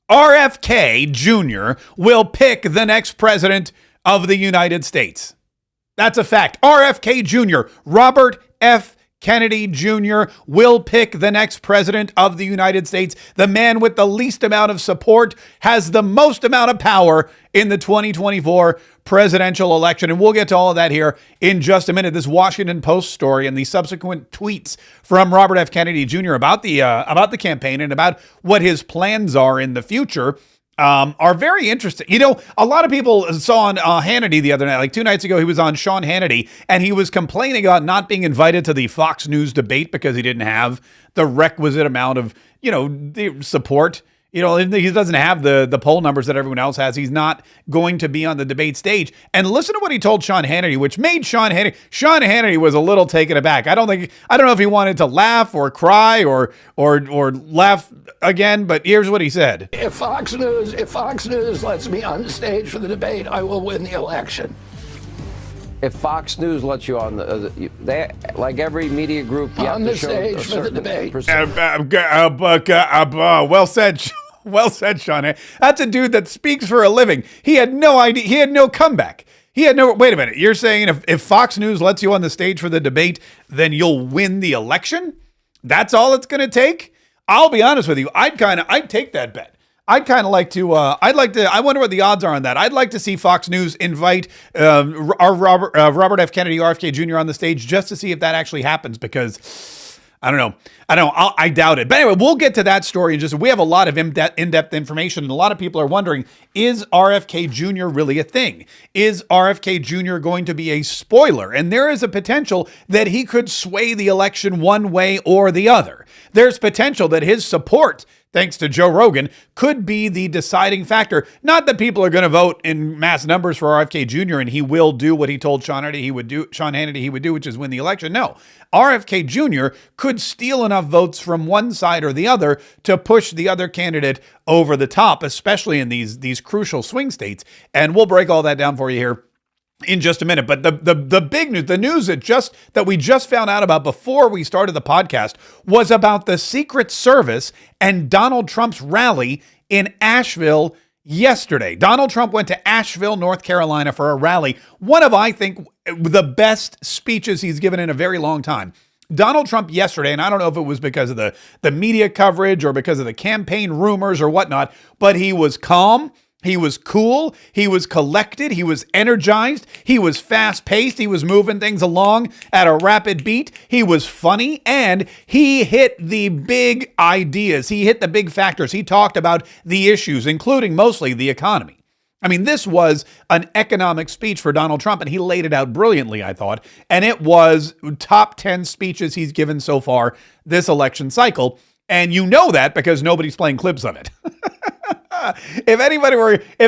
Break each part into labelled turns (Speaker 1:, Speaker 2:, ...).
Speaker 1: RFK Jr. will pick the next president of the United States. That's a fact. RFK Jr., Robert F. Kennedy Jr. will pick the next president of the United States. The man with the least amount of support has the most amount of power in the 2024 presidential election. And we'll get to all of that here in just a minute. This Washington Post story and the subsequent tweets from Robert F. Kennedy Jr. about the campaign and about what his plans are in the future are very interesting. You know, a lot of people saw on Hannity the other night, like 2 nights ago, he was on Sean Hannity, and he was complaining about not being invited to the Fox News debate because he didn't have the requisite amount of, the support. He doesn't have the poll numbers that everyone else has. He's not going to be on the debate stage. And listen to what he told Sean Hannity, which made Sean Hannity was a little taken aback. I don't know if he wanted to laugh or cry or laugh again, but here's what he said.
Speaker 2: If Fox News lets me on the stage for the debate, I will win the election.
Speaker 3: If Fox News lets you on they like every media group you
Speaker 2: on
Speaker 3: have
Speaker 2: the
Speaker 3: to show
Speaker 2: stage for the debate.
Speaker 1: Well said. Well said, Sean. That's a dude that speaks for a living. He had no idea. He had no comeback. Wait a minute. You're saying if Fox News lets you on the stage for the debate, then you'll win the election? That's all it's going to take? I'll be honest with you. I'd take that bet. I wonder what the odds are on that. I'd like to see Fox News invite our Robert F. Kennedy, RFK Jr. on the stage just to see if that actually happens, because I don't know. I doubt it. But anyway, we'll get to that story in just, we have a lot of in-depth information, and a lot of people are wondering, is RFK Jr. really a thing? Is RFK Jr. going to be a spoiler? And there is a potential that he could sway the election one way or the other. There's potential that his support, thanks to Joe Rogan, could be the deciding factor. Not that people are going to vote in mass numbers for RFK Jr. and he will do what he told Sean Hannity he would do, which is win the election. No, RFK Jr. could steal enough votes from one side or the other to push the other candidate over the top, especially in these crucial swing states. And we'll break all that down for you here in just a minute. But the big news, the news that we just found out about before we started the podcast, was about the Secret Service and Donald Trump's rally in Asheville yesterday. Donald Trump went to Asheville, North Carolina for a rally. One of, I think, the best speeches he's given in a very long time. Donald Trump yesterday, and I don't know if it was because of the media coverage or because of the campaign rumors or whatnot, but he was calm. He was cool. He was collected. He was energized. He was fast-paced. He was moving things along at a rapid beat. He was funny, and he hit the big ideas. He hit the big factors. He talked about the issues, including mostly the economy. I mean, this was an economic speech for Donald Trump, and he laid it out brilliantly, I thought. And it was top 10 speeches he's given so far this election cycle. And you know that because nobody's playing clips of it. If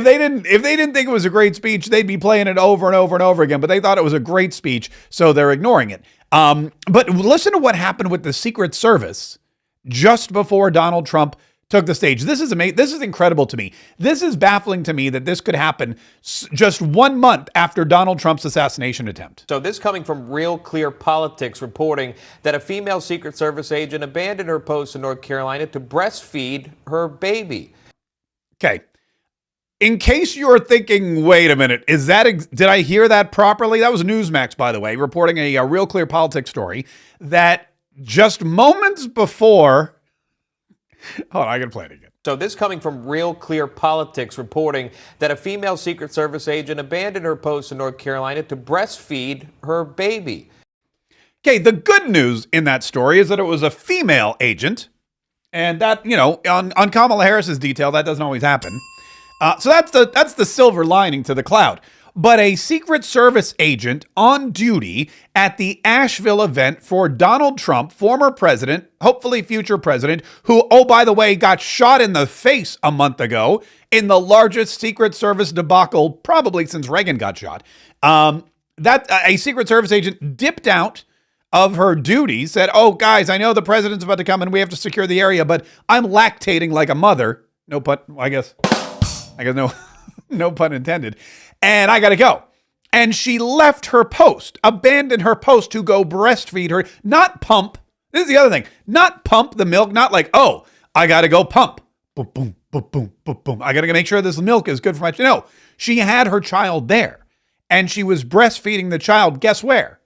Speaker 1: they didn't think it was a great speech, they'd be playing it over and over and over again. But they thought it was a great speech, so they're ignoring it. But listen to what happened with the Secret Service just before Donald Trump took the stage. This is amazing. This is incredible to me. This is baffling to me that this could happen just 1 month after Donald Trump's assassination attempt.
Speaker 4: So this coming from Real Clear Politics, reporting that a female Secret Service agent abandoned her post in North Carolina to breastfeed her baby.
Speaker 1: Okay. In case you're thinking, wait a minute, did I hear that properly? That was Newsmax, by the way, reporting a Real Clear Politics story that just moments before, hold on, I gotta play it again.
Speaker 4: So this coming from Real Clear Politics, reporting that a female Secret Service agent abandoned her post in North Carolina to breastfeed her baby.
Speaker 1: Okay, the good news in that story is that it was a female agent, and that, on Kamala Harris's detail, that doesn't always happen. So that's the silver lining to the cloud. But a Secret Service agent on duty at the Asheville event for Donald Trump, former president, hopefully future president, who, oh, by the way, got shot in the face a month ago in the largest Secret Service debacle probably since Reagan got shot. A Secret Service agent dipped out of her duties, said, oh, guys, I know the president's about to come and we have to secure the area, but I'm lactating like a mother. No pun, I guess no pun intended. And I got to go. And she left her post, abandoned her post to go breastfeed her, not pump. This is the other thing, not pump the milk, not like, oh, I got to go pump. boom, boom, boom, boom, boom, boom. I got to make sure this milk is good for my child. No, she had her child there and she was breastfeeding the child. Guess where?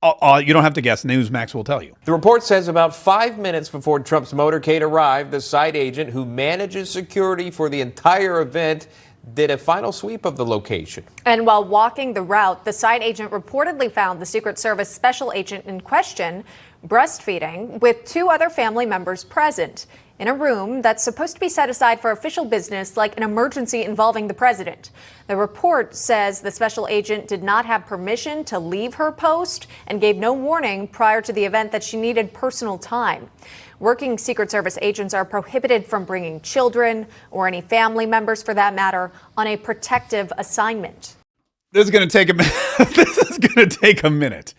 Speaker 1: You don't have to guess. Newsmax will tell you.
Speaker 4: The report says about 5 minutes before Trump's motorcade arrived, the site agent who manages security for the entire event did a final sweep of the location.
Speaker 5: And while walking the route, the site agent reportedly found the Secret Service special agent in question breastfeeding with 2 other family members present in a room that's supposed to be set aside for official business like an emergency involving the president. The report says the special agent did not have permission to leave her post and gave no warning prior to the event that she needed personal time. Working Secret Service agents are prohibited from bringing children or any family members, for that matter, on a protective assignment.
Speaker 1: This is going to take a minute. This is going to take a minute.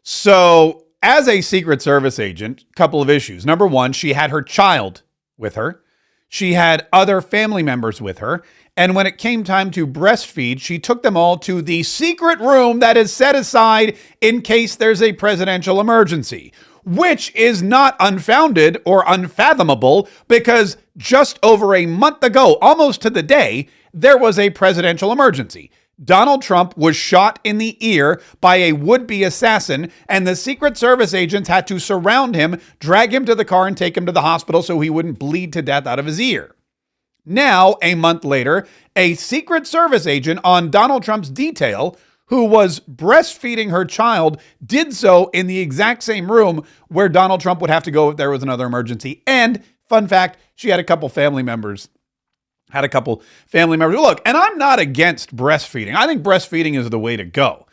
Speaker 1: So, as a Secret Service agent, a couple of issues. Number one, she had her child with her. She had other family members with her. And when it came time to breastfeed, she took them all to the secret room that is set aside in case there's a presidential emergency, which is not unfounded or unfathomable because just over a month ago, almost to the day, there was a presidential emergency. Donald Trump was shot in the ear by a would-be assassin, and the Secret Service agents had to surround him, drag him to the car, and take him to the hospital so he wouldn't bleed to death out of his ear. Now, a month later, a Secret Service agent on Donald Trump's detail who was breastfeeding her child did so in the exact same room where Donald Trump would have to go if there was another emergency. And, fun fact, she had a couple family members. Look, and I'm not against breastfeeding. I think breastfeeding is the way to go.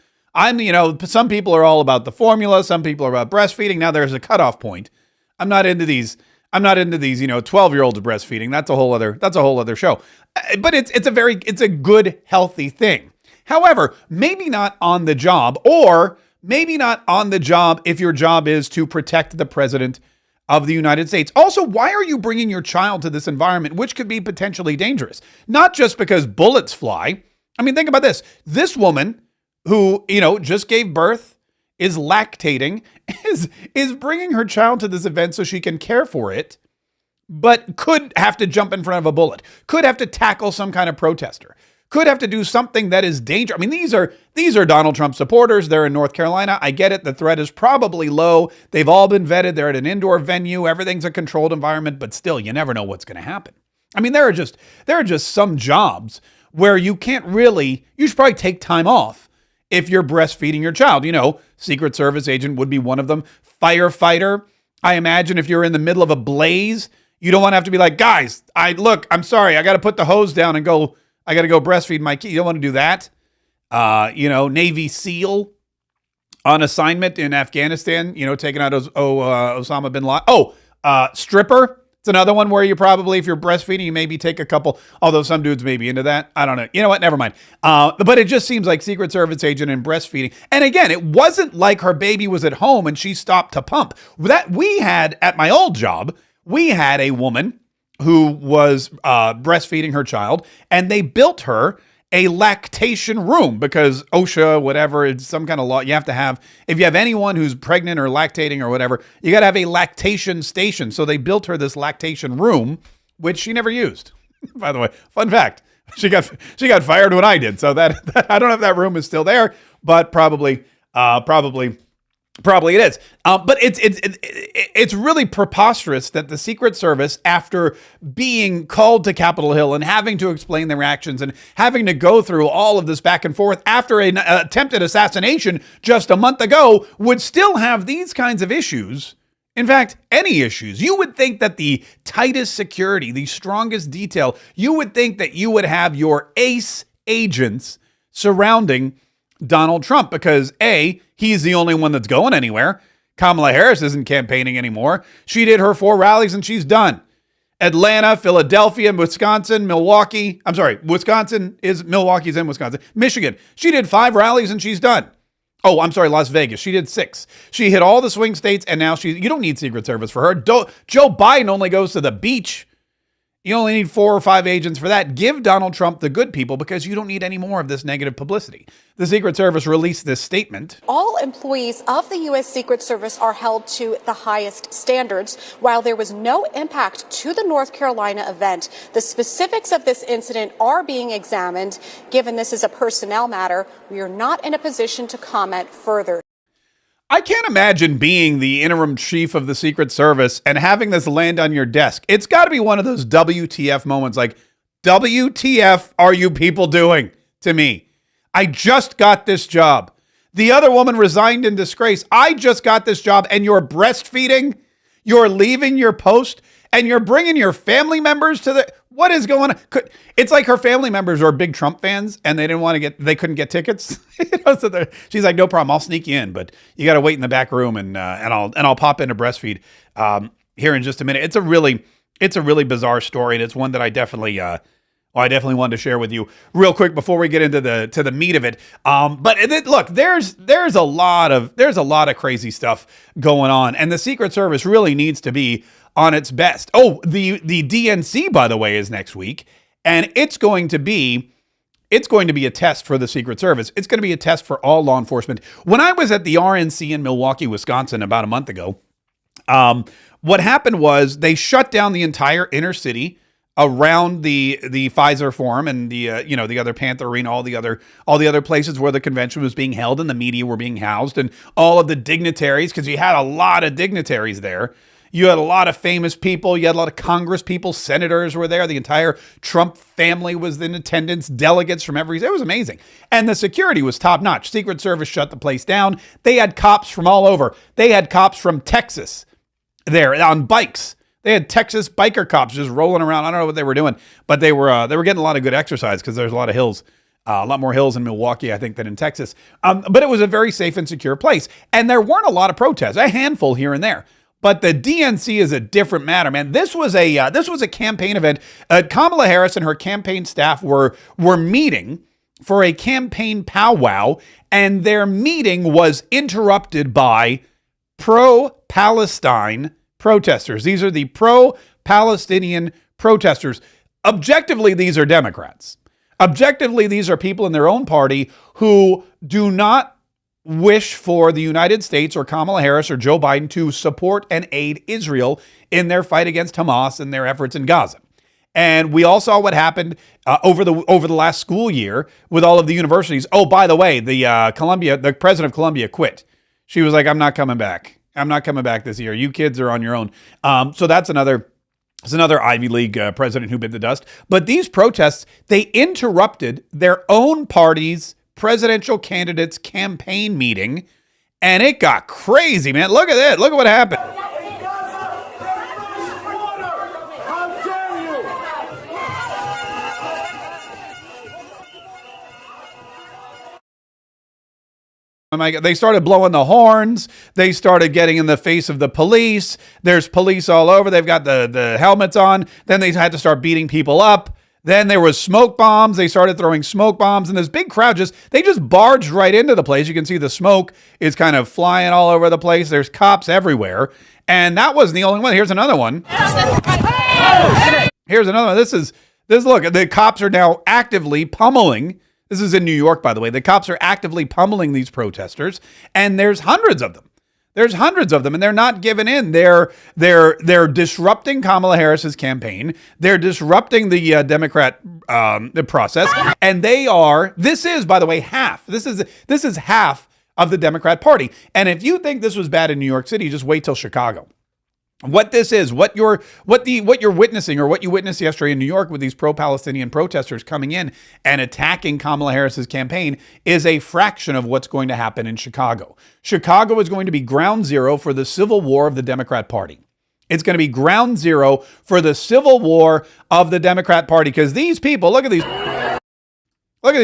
Speaker 1: Some people are all about the formula. Some people are about breastfeeding. Now there's a cutoff point. I'm not into these, 12-year-olds breastfeeding. That's a whole other show. But it's a good, healthy thing. However, maybe not on the job, or maybe not on the job if your job is to protect the president of the United States. Also, why are you bringing your child to this environment, which could be potentially dangerous? Not just because bullets fly. I mean, think about this. This woman who, just gave birth, is lactating, is bringing her child to this event so she can care for it, but could have to jump in front of a bullet, could have to tackle some kind of protester, could have to do something that is dangerous. I mean, these are Donald Trump supporters. They're in North Carolina. I get it. The threat is probably low. They've all been vetted. They're at an indoor venue. Everything's a controlled environment, but still, you never know what's going to happen. I mean, there are just some jobs where you should probably take time off if you're breastfeeding your child. Secret Service agent would be one of them. Firefighter. I imagine if you're in the middle of a blaze, you don't want to have to be like, guys, I'm sorry. I got to put the hose down and go. I got to go breastfeed my kid. You don't want to do that. Navy SEAL on assignment in Afghanistan, taking out Osama bin Laden. Stripper. It's another one where you probably, if you're breastfeeding, you maybe take a couple, although some dudes may be into that. I don't know. You know what? Never mind. But it just seems like Secret Service agent and breastfeeding. And again, it wasn't like her baby was at home and she stopped to pump. That we had at my old job, we had a woman who was breastfeeding her child, and they built her a lactation room because OSHA, whatever, it's some kind of law. You have to have, if you have anyone who's pregnant or lactating or whatever, you got to have a lactation station. So they built her this lactation room, which she never used. By the way, fun fact, she got fired when I did. So that I don't know if that room is still there, but probably it is. But it's really preposterous that the Secret Service, after being called to Capitol Hill and having to explain their actions and having to go through all of this back and forth after an attempted assassination just a month ago, would still have these kinds of issues. In fact, any issues. You would think that the tightest security, the strongest detail, you would think that you would have your ace agents surrounding Donald Trump because A, he's the only one that's going anywhere. Kamala Harris isn't campaigning anymore. She did her 4 rallies and she's done. Atlanta, Philadelphia, Wisconsin, Milwaukee. I'm sorry, Milwaukee's in Wisconsin. Michigan. She did 5 rallies and she's done. Oh, I'm sorry, Las Vegas. She did 6. She hit all the swing states and now you don't need Secret Service for her. Joe Biden only goes to the beach You only need 4 or 5 agents for that. Give Donald Trump the good people because you don't need any more of this negative publicity. The Secret Service released this statement.
Speaker 6: All employees of the U.S. Secret Service are held to the highest standards. While there was no impact to the North Carolina event, the specifics of this incident are being examined. Given this is a personnel matter, we are not in a position to comment further.
Speaker 1: I can't imagine being the interim chief of the Secret Service and having this land on your desk. It's got to be one of those WTF moments, like, WTF are you people doing to me? I just got this job. The other woman resigned in disgrace. I just got this job and you're breastfeeding. You're leaving your post and you're bringing your family members to the... What is going on? It's like her family members are big Trump fans and they couldn't get tickets. So she's like, no problem. I'll sneak you in, but you got to wait in the back room and I'll pop in to breastfeed here in just a minute. It's a really bizarre story. And it's one that I definitely wanted to share with you real quick before we get into the meat of it. Look, there's a lot of crazy stuff going on, and the Secret Service really needs to be on its best. Oh, the DNC, by the way, is next week, and it's going to be a test for the Secret Service. It's going to be a test for all law enforcement. When I was at the RNC in Milwaukee, Wisconsin, about a month ago, what happened was they shut down the entire inner city around the Pfizer Forum and the other Panther Arena, all the other places where the convention was being held and the media were being housed, and all of the dignitaries, because you had a lot of dignitaries there. You had a lot of famous people. You had a lot of Congress people, senators were there. The entire Trump family was in attendance, delegates from every... It was amazing. And the security was top notch. Secret Service shut the place down. They had cops from all over. They had cops from Texas there on bikes. They had Texas biker cops just rolling around. I don't know what they were doing, but they were getting a lot of good exercise because there's a lot of hills, a lot more hills in Milwaukee, I think, than in Texas. But it was a very safe and secure place. And there weren't a lot of protests, a handful here and there. But the DNC is a different matter, man. This was a campaign event. Kamala Harris and her campaign staff were meeting for a campaign powwow, and their meeting was interrupted by pro-Palestine protesters. These are the pro-Palestinian protesters. Objectively, these are Democrats. Objectively, these are people in their own party who do not wish for the United States or Kamala Harris or Joe Biden to support and aid Israel in their fight against Hamas and their efforts in Gaza. And we all saw what happened over the last school year with all of the universities. Oh, by the way, the president of Columbia quit. She was like, I'm not coming back. I'm not coming back this year. You kids are on your own. So that's another Ivy League president who bit the dust. But these protests, they interrupted their own party's presidential candidate's campaign meeting, and it got crazy, man. Look at that. Look at what happened. They started blowing the horns. They started getting in the face of the police. There's police all over. They've got the helmets on. Then they had to start beating people up. Then there was smoke bombs. They started throwing smoke bombs, and this big crowd just barged right into the place. You can see the smoke is kind of flying all over the place. There's cops everywhere. And that wasn't the only one. Here's another one. Here's another one. Look, the cops are now actively pummeling. This is in New York, by the way. The cops are actively pummeling these protesters, and there's hundreds of them. There's hundreds of them, and they're not giving in. They're disrupting Kamala Harris's campaign. They're disrupting the Democrat the process, and this is, by the way, half. This is half of the Democrat Party. And if you think this was bad in New York City, just wait till Chicago. What this is, what you're witnessing, or what you witnessed yesterday in New York with these pro-Palestinian protesters coming in and attacking Kamala Harris's campaign, is a fraction of what's going to happen in Chicago. Chicago is going to be ground zero for the civil war of the Democrat Party. It's going to be ground zero for the civil war of the Democrat Party, because these people, look at these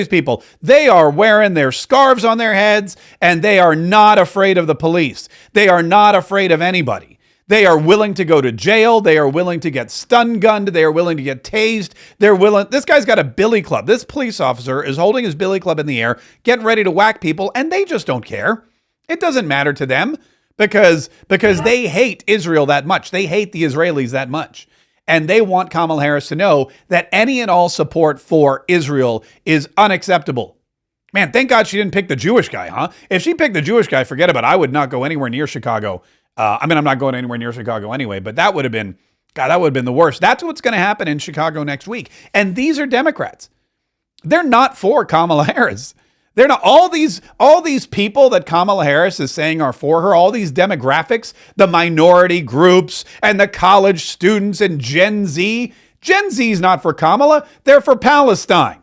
Speaker 1: people. They are wearing their scarves on their heads, and they are not afraid of the police. They are not afraid of anybody. They are willing to go to jail. They are willing to get stun gunned. They are willing to get tased. This guy's got a billy club. This police officer is holding his billy club in the air, getting ready to whack people, and they just don't care. It doesn't matter to them because they hate Israel that much. They hate the Israelis that much. and they want Kamala Harris to know that any and all support for Israel is unacceptable. Man, thank God she didn't pick the Jewish guy, huh? If she picked the Jewish guy, forget about it. I would not go anywhere near Chicago. I'm not going anywhere near Chicago anyway, but that would have been, God, that would have been the worst. That's what's going to happen in Chicago next week. And these are Democrats. They're not for Kamala Harris. They're not all these people that Kamala Harris is saying are for her, all these demographics, the minority groups and the college students and Gen Z. Gen Z is not for Kamala. They're for Palestine.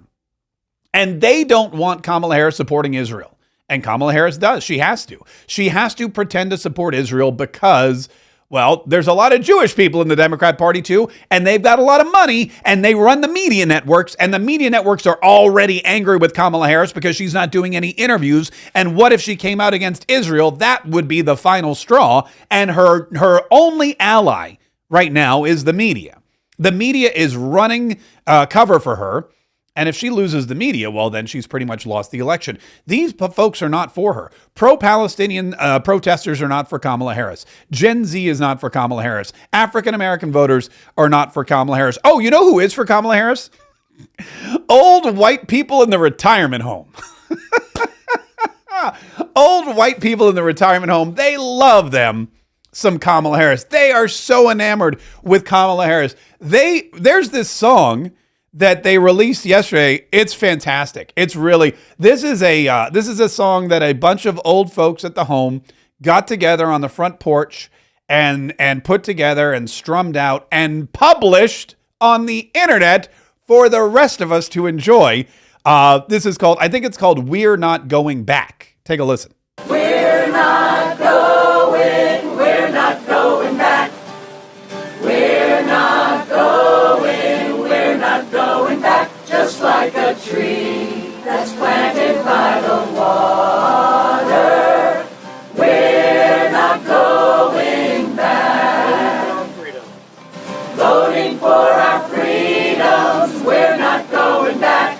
Speaker 1: And they don't want Kamala Harris supporting Israel. And Kamala Harris does. She has to. She has to pretend to support Israel because, well, there's a lot of Jewish people in the Democrat Party too, and they've got a lot of money, and they run the media networks, and the media networks are already angry with Kamala Harris because she's not doing any interviews. And what if she came out against Israel? That would be the final straw. And her only ally right now is the media. The media is running cover for her. And if she loses the media, well, then she's pretty much lost the election. These folks are not for her. Pro-Palestinian protesters are not for Kamala Harris. Gen Z is not for Kamala Harris. African-American voters are not for Kamala Harris. Oh, you know who is for Kamala Harris? Old white people in the retirement home. Old white people in the retirement home. They love them some Kamala Harris. They are so enamored with Kamala Harris. There's this song that they released yesterday. It's fantastic. It's really, this is a song that a bunch of old folks at the home got together on the front porch and put together and strummed out and published on the internet for the rest of us to enjoy. This is called, I think it's called We're Not Going Back. Take a listen.
Speaker 7: We're not going back. We're not going back, just like a tree that's planted by the water. We're not going back. Voting for our freedoms, we're not going back.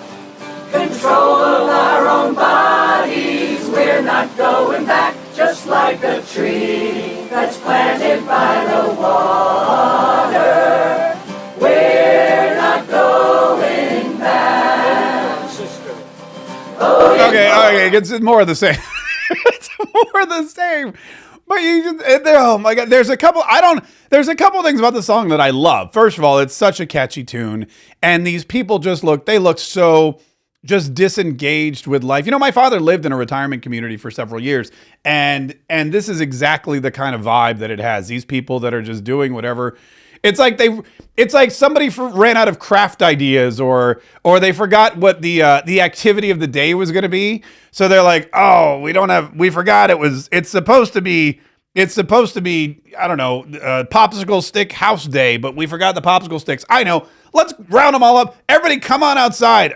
Speaker 7: Control of our own bodies, we're not going back, just like a tree that's planted by the water. We're not going back.
Speaker 1: Okay, it's more of the same. It's more of the same. But you just, oh my God, there's a couple things about the song that I love. First of all, it's such a catchy tune. And these people they look so just disengaged with life. You know, my father lived in a retirement community for several years, and this is exactly the kind of vibe that it has. These people that are just doing whatever. It's like somebody ran out of craft ideas, or they forgot what the activity of the day was going to be. So they're like, oh, we forgot it's supposed to be, I don't know, popsicle stick house day, but we forgot the popsicle sticks. I know. Let's round them all up. Everybody come on outside.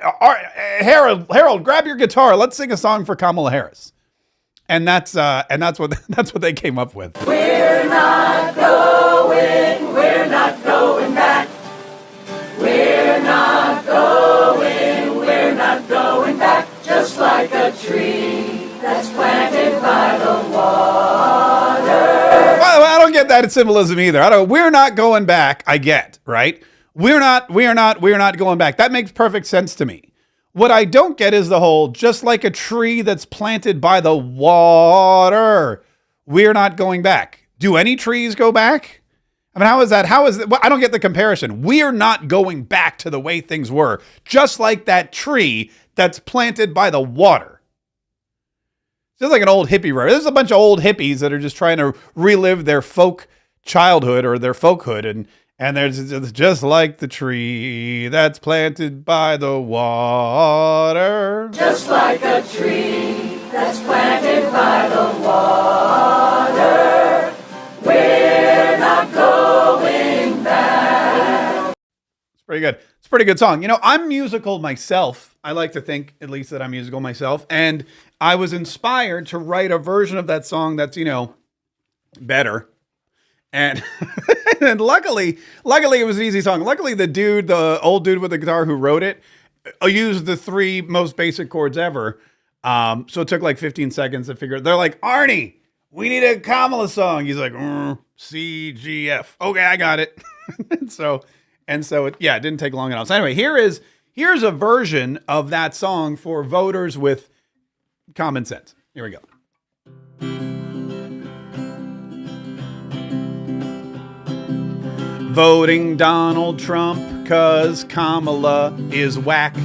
Speaker 1: Harold, grab your guitar. Let's sing a song for Kamala Harris. And that's what they came up with.
Speaker 7: We're not going back. We're not going back, just like a tree that's planted by the water.
Speaker 1: By the way, I don't get that symbolism either. We're not going back. I get, right? We're not going back. That makes perfect sense to me. What I don't get is the whole, just like a tree that's planted by the water. We're not going back. Do any trees go back? I mean, how is that? Well, I don't get the comparison. We're not going back to the way things were, just like that tree that's planted by the water. It's just like an old hippie rap. There's a bunch of old hippies that are just trying to relive their folk childhood or their folkhood, and there's just like the tree that's planted by the water.
Speaker 7: Just like a tree that's planted by the water. We're not going back.
Speaker 1: It's pretty good. It's a pretty good song. You know, I'm musical myself. I like to think, at least, that I'm musical myself. And I was inspired to write a version of that song that's, you know, better. And and luckily it was an easy song. Luckily, the old dude with the guitar who wrote it, used the 3 most basic chords ever. So it took like 15 seconds to figure it. They're like, Arnie, we need a Kamala song. He's like, C, G, F. Okay, I got it. So And so, it didn't take long enough. So anyway, here's a version of that song for voters with common sense. Here we go. Voting Donald Trump 'cause Kamala is whack.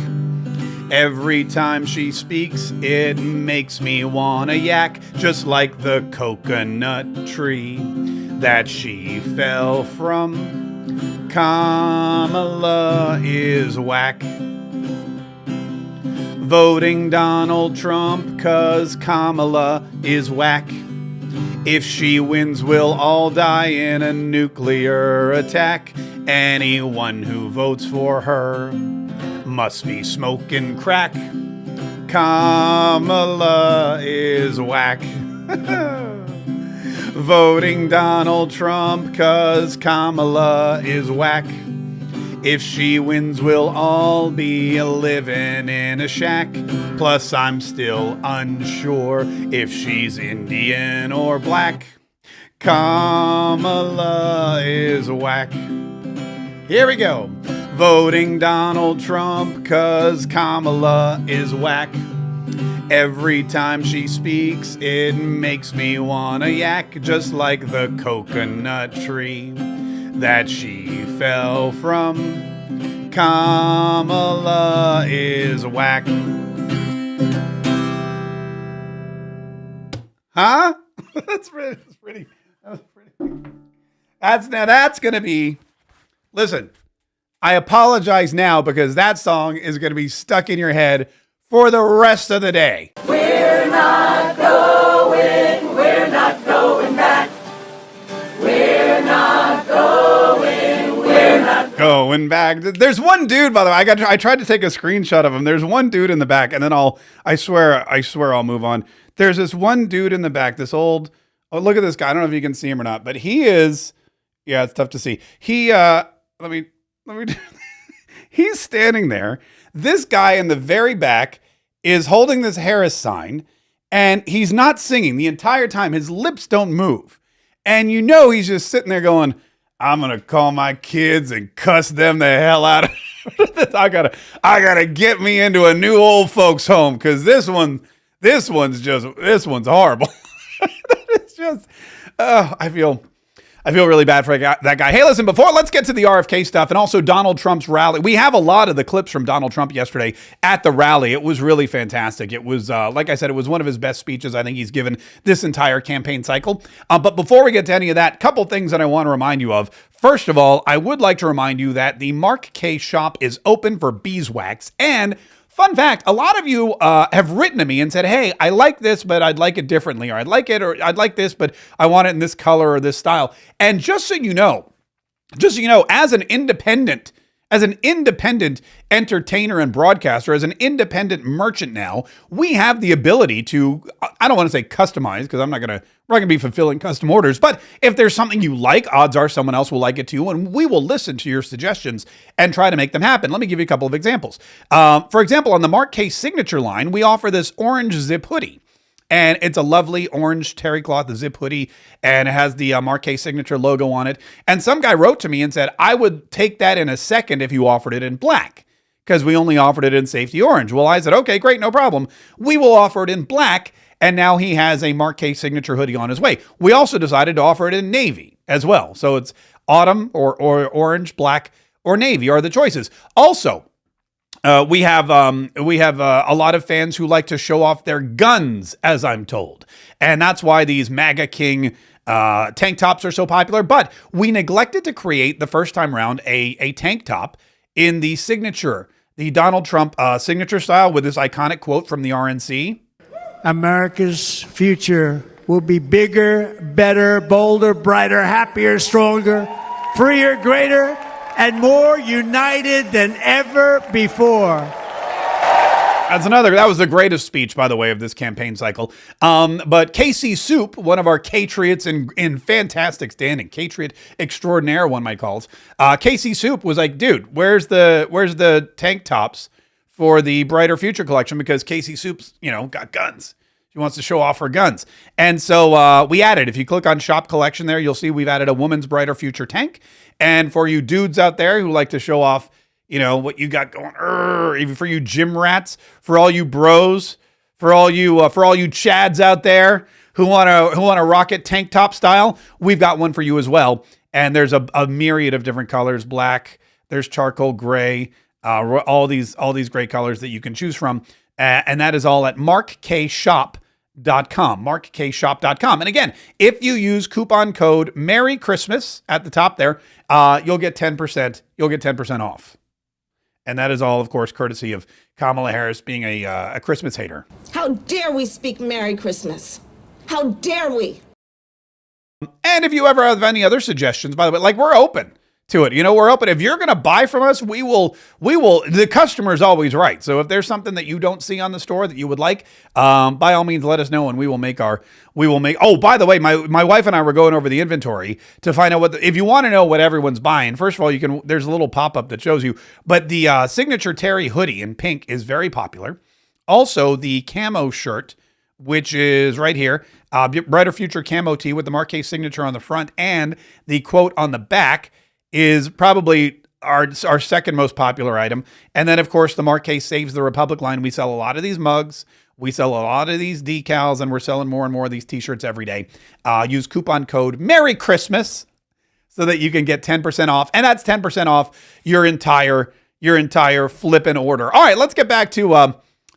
Speaker 1: Every time she speaks, it makes me wanna yak, just like the coconut tree that she fell from. Kamala is whack. Voting Donald Trump 'cause Kamala is whack. If she wins, we'll all die in a nuclear attack. Anyone who votes for her must be smoking crack. Kamala is whack. Voting Donald Trump 'cause Kamala is whack. If she wins, we'll all be living in a shack. Plus, I'm still unsure if she's Indian or black. Kamala is whack. Here we go. Voting Donald Trump 'cause Kamala is whack. Every time she speaks, it makes me wanna yak, just like the coconut tree that she fell from. Kamala is whack. Huh? That's pretty. That's gonna be. Listen, I apologize now because that song is gonna be stuck in your head for the rest of the day.
Speaker 7: We're not going back. We're not
Speaker 1: going back. There's one dude, by the way. I tried to take a screenshot of him. There's one dude in the back, and then I swear I'll move on. There's this one dude in the back, this old. Oh, look at this guy. I don't know if you can see him or not, but he is. Yeah, it's tough to see. Let me. He's standing there. This guy in the very back is holding this Harris sign, and he's not singing the entire time. His lips don't move. And he's just sitting there going, I'm going to call my kids and cuss them the hell out of I gotta get me into a new old folks home because this one's horrible. It's just, I feel really bad for that guy. Hey, listen, let's get to the RFK stuff and also Donald Trump's rally. We have a lot of the clips from Donald Trump yesterday at the rally. It was really fantastic. It was, like I said, it was one of his best speeches I think he's given this entire campaign cycle. But before we get to any of that, couple things that I want to remind you of. First of all, I would like to remind you that the Mark Kaye shop is open for beeswax. And fun fact, a lot of you have written to me and said, hey, I like this, but I'd like it differently, or I'd like this, but I want it in this color or this style. And just so you know, as an independent entertainer and broadcaster, as an independent merchant now, we have the ability to, I don't want to say customize, because we're not going to be fulfilling custom orders, but if there's something you like, odds are someone else will like it too, and we will listen to your suggestions and try to make them happen. Let me give you a couple of examples. For example, on the Mark Kaye signature line, we offer this orange zip hoodie. And it's a lovely orange terry cloth zip hoodie, and it has the Mark Kaye signature logo on it. And some guy wrote to me and said, I would take that in a second if you offered it in black, because we only offered it in safety orange. Well, I said, okay, great, no problem. We will offer it in black. And now he has a Mark Kaye signature hoodie on his way. We also decided to offer it in navy as well. So it's autumn or orange, black, or navy are the choices. Also, we have a lot of fans who like to show off their guns, as I'm told. And that's why these MAGA King tank tops are so popular. But we neglected to create the first time round a tank top in the Donald Trump signature style with this iconic quote from the RNC.
Speaker 8: America's future will be bigger, better, bolder, brighter, happier, stronger, freer, greater, and more united than ever before.
Speaker 1: That was the greatest speech, by the way, of this campaign cycle. But KC Soup, one of our Catriots in fantastic standing, Catriot extraordinaire, one might call it. KC Soup was like, dude, where's the tank tops for the Brighter Future collection? Because KC Soup's, got guns. She wants to show off her guns. And so we added, if you click on shop collection there, you'll see we've added a woman's brighter future tank. And for you dudes out there who like to show off, you know, what you got going, even for you gym rats, for all you bros, for all you chads out there who want to rock it tank top style, we've got one for you as well. And there's a myriad of different colors, black, there's charcoal gray, all these great colors that you can choose from. And that is all at markshop.com, markshop.com. And again, if you use coupon code Merry Christmas at the top there, you'll get 10%. You'll get 10% off. And that is all, of course, courtesy of Kamala Harris being a Christmas hater.
Speaker 9: How dare we speak Merry Christmas? How dare we?
Speaker 1: And if you ever have any other suggestions, by the way, like, we're open to it. You know, we're open. If you're going to buy from us, we will, the customer is always right. So if there's something that you don't see on the store that you would like, by all means, let us know and we will make, oh, by the way, my wife and I were going over the inventory to find out if you want to know what everyone's buying, first of all, there's a little pop-up that shows you, but the signature Terry hoodie in pink is very popular. Also the camo shirt, which is right here, brighter future camo tee with the Marquez signature on the front and the quote on the back, is probably our second most popular item. And then, of course, the Marquez Saves the Republic line. We sell a lot of these mugs. We sell a lot of these decals, and we're selling more and more of these t-shirts every day. Use coupon code Merry Christmas so that you can get 10% off. And that's 10% off your entire flippin' order. All right, let's get back to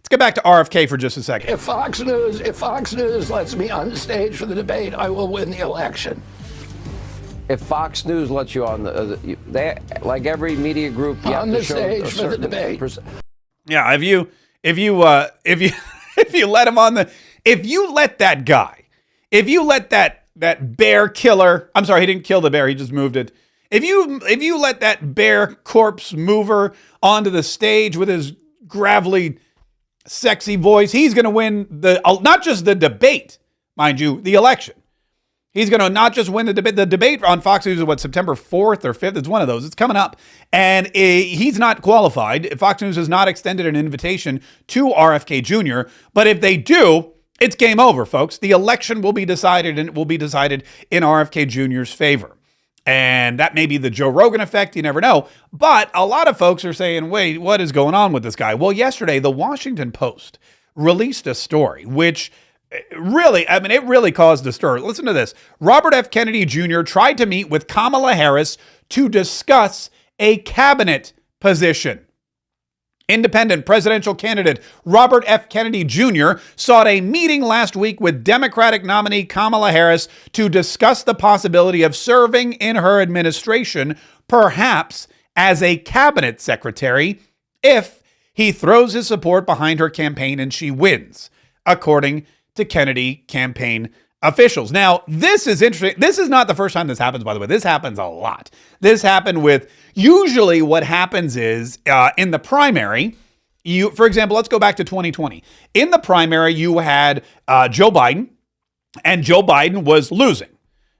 Speaker 1: RFK for just a second.
Speaker 2: If Fox News lets me on the stage for the debate, I will win the election.
Speaker 3: If Fox News lets you on they like every media group, you
Speaker 2: on
Speaker 3: have
Speaker 2: the
Speaker 3: to show
Speaker 2: stage for the debate.
Speaker 1: Yeah, if you let him on if you let that bear killer, I'm sorry, he didn't kill the bear, he just moved it. If you let that bear corpse mover onto the stage with his gravelly, sexy voice, he's going to win not just the debate, mind you, the election. He's going to not just win the debate. The debate on Fox News is September 4th or 5th? It's one of those. It's coming up. And he's not qualified. Fox News has not extended an invitation to RFK Jr. But if they do, it's game over, folks. The election will be decided, and it will be decided in RFK Jr.'s favor. And that may be the Joe Rogan effect. You never know. But a lot of folks are saying, wait, what is going on with this guy? Well, yesterday, the Washington Post released a story, which really, it really caused a stir. Listen to this. Robert F. Kennedy Jr. tried to meet with Kamala Harris to discuss a cabinet position. Independent presidential candidate Robert F. Kennedy Jr. sought a meeting last week with Democratic nominee Kamala Harris to discuss the possibility of serving in her administration, perhaps as a cabinet secretary, if he throws his support behind her campaign and she wins, according to Kennedy campaign officials. Now, this is interesting. This is not the first time this happens, by the way. This happens a lot. This happened with, usually what happens is in the primary, for example, let's go back to 2020. In the primary, you had Joe Biden, and Joe Biden was losing.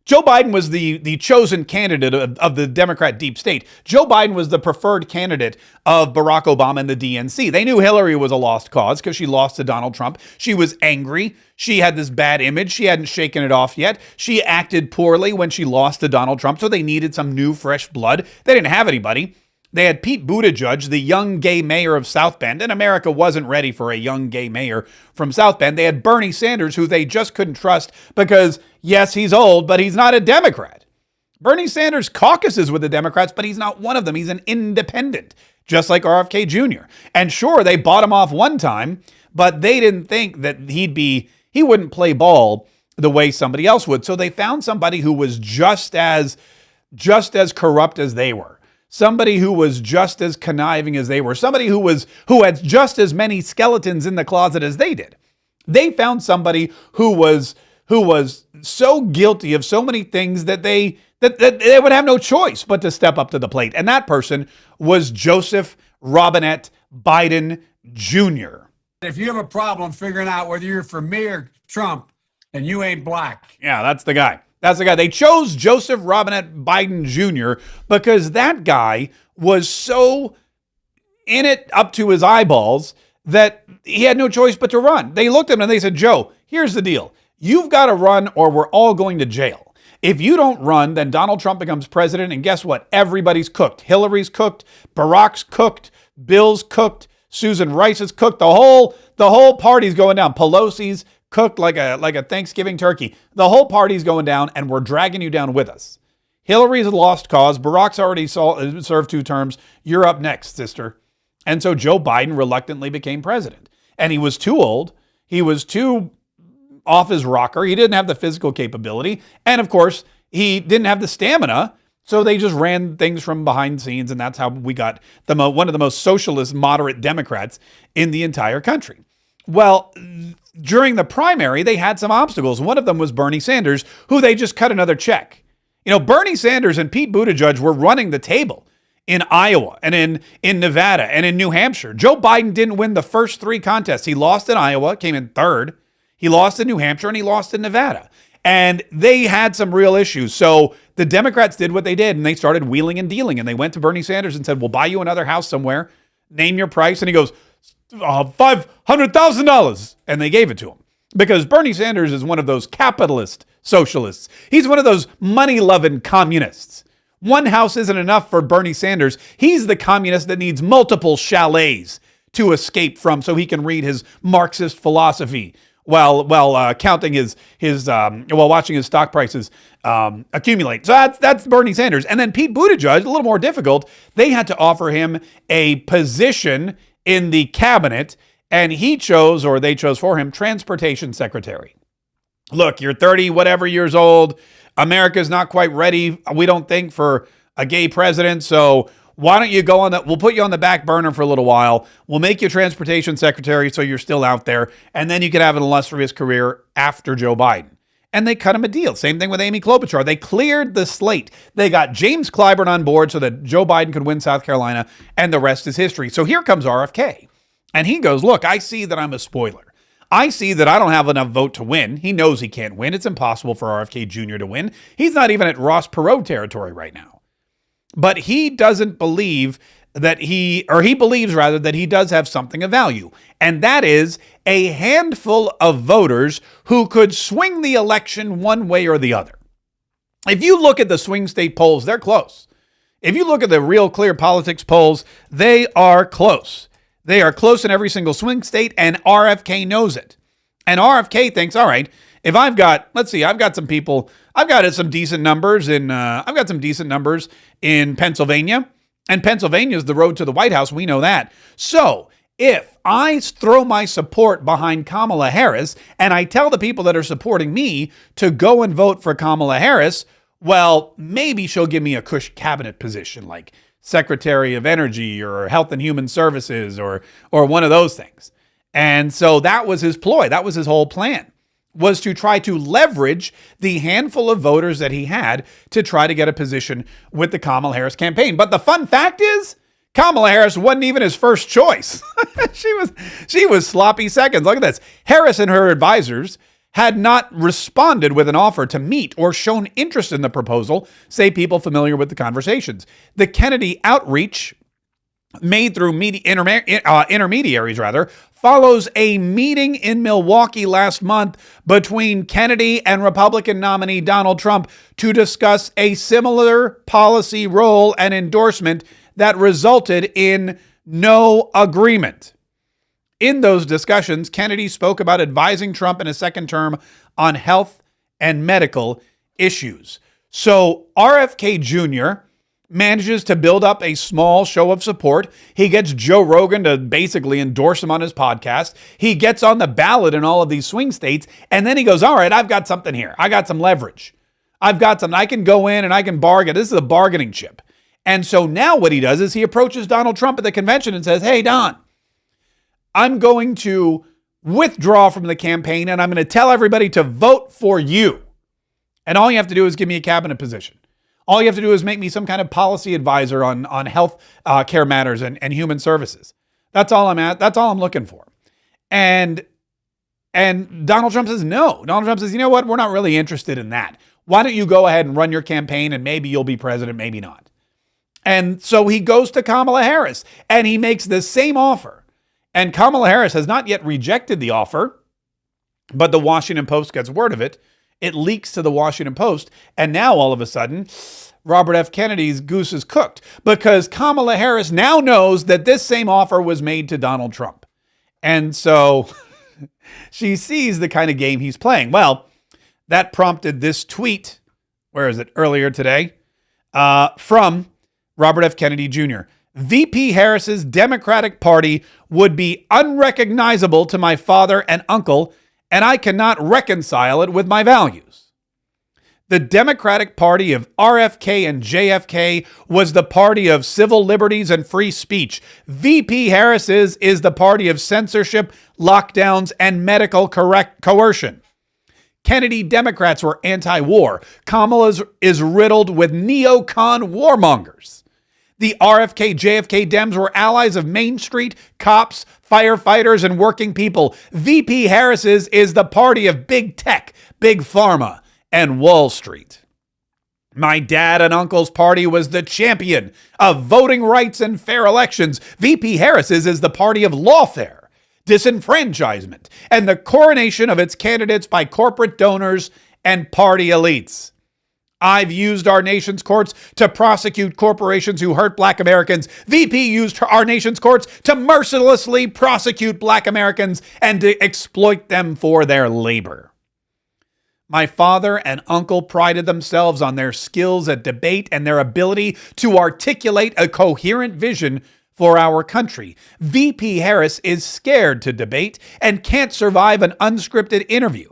Speaker 1: Joe Biden was the chosen candidate of the Democrat deep state. Joe Biden was the preferred candidate of Barack Obama and the DNC. They knew Hillary was a lost cause because she lost to Donald Trump. She was angry. She had this bad image. She hadn't shaken it off yet. She acted poorly when she lost to Donald Trump, so they needed some new, fresh blood. They didn't have anybody. They had Pete Buttigieg, the young gay mayor of South Bend, and America wasn't ready for a young gay mayor from South Bend. They had Bernie Sanders, who they just couldn't trust because, yes, he's old, but he's not a Democrat. Bernie Sanders caucuses with the Democrats, but he's not one of them. He's an independent, just like RFK Jr. And sure, they bought him off one time, but they didn't think that he wouldn't play ball the way somebody else would. So they found somebody who was just as corrupt as they were. Somebody who was just as conniving as they were, somebody who had just as many skeletons in the closet as they did. They found somebody who was so guilty of so many things that they would have no choice but to step up to the plate. And that person was Joseph Robinette Biden Jr.
Speaker 10: If you have a problem figuring out whether you're for me or Trump, and you ain't black.
Speaker 1: Yeah, that's the guy. That's the guy. They chose Joseph Robinette Biden Jr. because that guy was so in it up to his eyeballs that he had no choice but to run. They looked at him and they said, Joe, here's the deal. You've got to run or we're all going to jail. If you don't run, then Donald Trump becomes president, and guess what? Everybody's cooked. Hillary's cooked. Barack's cooked. Bill's cooked. Susan Rice is cooked. The whole party's going down. Pelosi's cooked like a Thanksgiving turkey. The whole party's going down, and we're dragging you down with us. Hillary's a lost cause. Barack's already served 2 terms. You're up next, sister. And so Joe Biden reluctantly became president. And he was too old. He was too off his rocker. He didn't have the physical capability. And of course, he didn't have the stamina. So they just ran things from behind the scenes. And that's how we got one of the most socialist, moderate Democrats in the entire country. Well, during the primary, they had some obstacles. One of them was Bernie Sanders, who they just cut another check. You know, Bernie Sanders and Pete Buttigieg were running the table in Iowa and in Nevada and in New Hampshire. Joe Biden didn't win the first 3 contests. He lost in Iowa, came in 3rd. He lost in New Hampshire, and he lost in Nevada. And they had some real issues. So the Democrats did what they did, and they started wheeling and dealing. And they went to Bernie Sanders and said, we'll buy you another house somewhere. Name your price. And he goes, $500,000. And they gave it to him. Because Bernie Sanders is one of those capitalist socialists. He's one of those money-loving communists. One house isn't enough for Bernie Sanders. He's the communist that needs multiple chalets to escape from so he can read his Marxist philosophy while watching his stock prices accumulate. So that's Bernie Sanders. And then Pete Buttigieg, a little more difficult. They had to offer him a position in the cabinet, and they chose for him transportation secretary. Look, you're 30 whatever years old. America's not quite ready, we don't think, for a gay president. So why don't you go on that? We'll put you on the back burner for a little while. We'll make you transportation secretary so you're still out there. And then you can have an illustrious career after Joe Biden. And they cut him a deal. Same thing with Amy Klobuchar. They cleared the slate. They got James Clyburn on board so that Joe Biden could win South Carolina, and the rest is history. So here comes RFK. And he goes, look, I see that I'm a spoiler. I see that I don't have enough vote to win. He knows he can't win. It's impossible for RFK Jr. to win. He's not even at Ross Perot territory right now. But he doesn't believe he believes that he does have something of value. And that is a handful of voters who could swing the election one way or the other. If you look at the swing state polls, they're close. If you look at the Real Clear Politics polls, they are close. They are close in every single swing state, and RFK knows it. And RFK thinks, all right, if I've got some decent numbers in Pennsylvania, and Pennsylvania is the road to the White House. We know that. So if I throw my support behind Kamala Harris and I tell the people that are supporting me to go and vote for Kamala Harris, well, maybe she'll give me a cush cabinet position like Secretary of Energy or Health and Human Services or one of those things. And so that was his ploy. That was his whole plan, was to try to leverage the handful of voters that he had to try to get a position with the Kamala Harris campaign. But the fun fact is, Kamala Harris wasn't even his first choice. She was sloppy seconds. Look at this. Harris and her advisors had not responded with an offer to meet or shown interest in the proposal, say people familiar with the conversations. The Kennedy outreach, made through intermediaries, follows a meeting in Milwaukee last month between Kennedy and Republican nominee Donald Trump to discuss a similar policy role and endorsement that resulted in no agreement. In those discussions, Kennedy spoke about advising Trump in a second term on health and medical issues. So RFK Jr. manages to build up a small show of support. He gets Joe Rogan to basically endorse him on his podcast. He gets on the ballot in all of these swing states. And then he goes, all right, I've got something here. I got some leverage. I've got something. I can go in and I can bargain. This is a bargaining chip. And so now what he does is he approaches Donald Trump at the convention and says, hey, Don, I'm going to withdraw from the campaign and I'm going to tell everybody to vote for you. And all you have to do is give me a cabinet position. All you have to do is make me some kind of policy advisor on health care matters and human services. That's all I'm looking for. And Donald Trump says no. Donald Trump says, you know what? We're not really interested in that. Why don't you go ahead and run your campaign and maybe you'll be president, maybe not. And so he goes to Kamala Harris and he makes the same offer. And Kamala Harris has not yet rejected the offer, but the Washington Post gets word of it. It leaks to the Washington Post, and now all of a sudden, Robert F. Kennedy's goose is cooked because Kamala Harris now knows that this same offer was made to Donald Trump. And so she sees the kind of game he's playing. Well, that prompted this tweet, earlier today, from Robert F. Kennedy Jr. VP Harris's Democratic Party would be unrecognizable to my father and uncle, and I cannot reconcile it with my values. The Democratic Party of RFK and JFK was the party of civil liberties and free speech. VP Harris's is the party of censorship, lockdowns, and medical coercion. Kennedy Democrats were anti-war. Kamala's is riddled with neocon warmongers. The RFK, JFK Dems were allies of Main Street, cops, firefighters, and working people. VP Harris's is the party of big tech, big pharma, and Wall Street. My dad and uncle's party was the champion of voting rights and fair elections. VP Harris's is the party of lawfare, disenfranchisement, and the coronation of its candidates by corporate donors and party elites. I've used our nation's courts to prosecute corporations who hurt Black Americans. VP used our nation's courts to mercilessly prosecute Black Americans and to exploit them for their labor. My father and uncle prided themselves on their skills at debate and their ability to articulate a coherent vision for our country. VP Harris is scared to debate and can't survive an unscripted interview.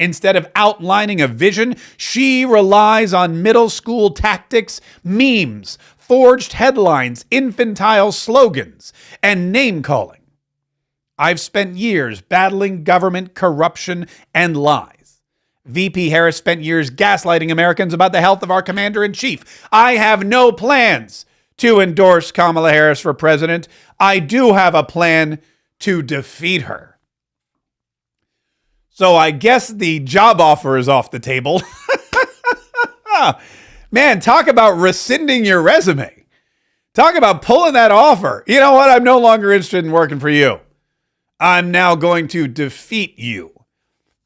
Speaker 1: Instead of outlining a vision, she relies on middle school tactics, memes, forged headlines, infantile slogans, and name-calling. I've spent years battling government corruption and lies. VP Harris spent years gaslighting Americans about the health of our commander-in-chief. I have no plans to endorse Kamala Harris for president. I do have a plan to defeat her. So I guess the job offer is off the table. Man, talk about rescinding your resume. Talk about pulling that offer. You know what? I'm no longer interested in working for you. I'm now going to defeat you.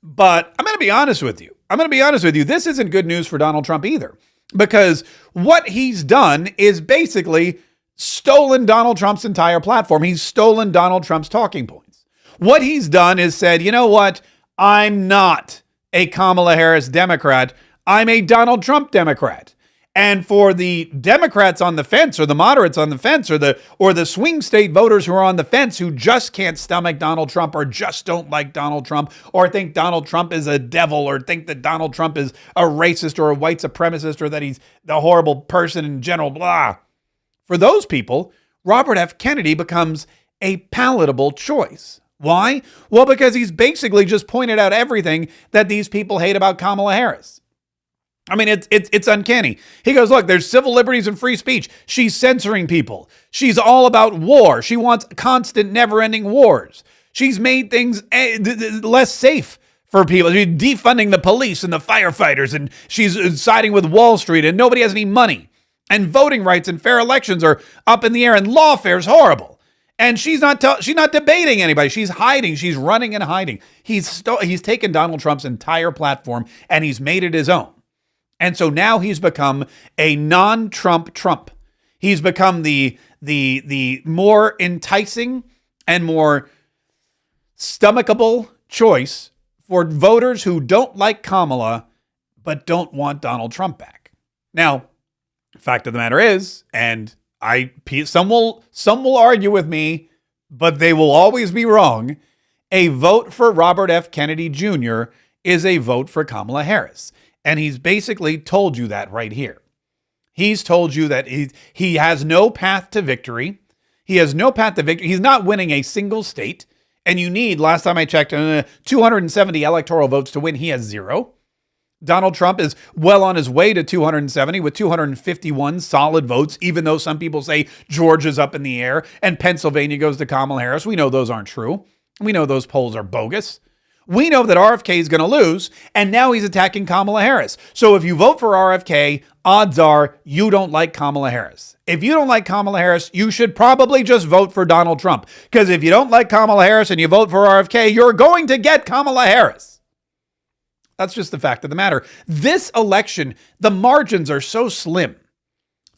Speaker 1: But I'm going to be honest with you. This isn't good news for Donald Trump either. Because what he's done is basically stolen Donald Trump's entire platform. He's stolen Donald Trump's talking points. What he's done is said, you know what? I'm not a Kamala Harris Democrat. I'm a Donald Trump Democrat. And for the Democrats on the fence, or the moderates on the fence, or the swing state voters who are on the fence who just can't stomach Donald Trump, or just don't like Donald Trump, or think Donald Trump is a devil, or think that Donald Trump is a racist or a white supremacist, or that he's the horrible person in general, blah. For those people, Robert F. Kennedy becomes a palatable choice. Why? Well, because he's basically just pointed out everything that these people hate about Kamala Harris. I mean, it's uncanny. He goes, look, there's civil liberties and free speech. She's censoring people. She's all about war. She wants constant, never-ending wars. She's made things less safe for people. She's defunding the police and the firefighters, and she's siding with Wall Street, and nobody has any money. And voting rights and fair elections are up in the air, and lawfare is horrible. And she's not debating anybody. She's hiding. She's running and hiding. He's taken Donald Trump's entire platform and he's made it his own. And so now he's become a non-Trump Trump. He's become the more enticing and more stomachable choice for voters who don't like Kamala but don't want Donald Trump back. Now, the fact of the matter is, and some will argue with me, but they will always be wrong. A vote for Robert F. Kennedy Jr. is a vote for Kamala Harris. And he's basically told you that right here. He's told you that he has no path to victory. He has no path to victory. He's not winning a single state. And you need, last time I checked, 270 electoral votes to win. He has 0. Donald Trump is well on his way to 270 with 251 solid votes, even though some people say Georgia's up in the air and Pennsylvania goes to Kamala Harris. We know those aren't true. We know those polls are bogus. We know that RFK is going to lose, and now he's attacking Kamala Harris. So if you vote for RFK, odds are you don't like Kamala Harris. If you don't like Kamala Harris, you should probably just vote for Donald Trump. Because if you don't like Kamala Harris and you vote for RFK, you're going to get Kamala Harris. That's just the fact of the matter. This election, the margins are so slim.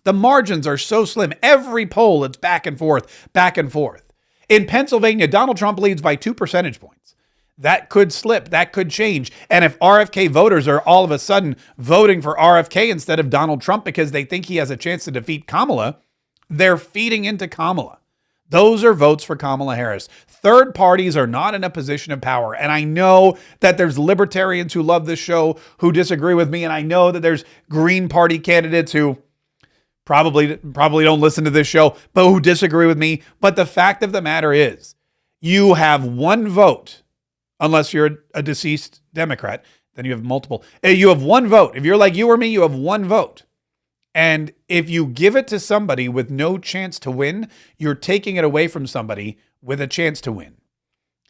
Speaker 1: The margins are so slim. Every poll, it's back and forth, back and forth. In Pennsylvania, Donald Trump leads by 2 percentage points. That could slip. That could change. And if RFK voters are all of a sudden voting for RFK instead of Donald Trump because they think he has a chance to defeat Kamala, they're feeding into Kamala. Those are votes for Kamala Harris. Third parties are not in a position of power. And I know that there's libertarians who love this show who disagree with me. And I know that there's Green Party candidates who probably don't listen to this show, but who disagree with me. But the fact of the matter is, you have one vote. Unless you're a deceased Democrat, then you have multiple. You have one vote. If you're like you or me, you have one vote. And if you give it to somebody with no chance to win, you're taking it away from somebody with a chance to win.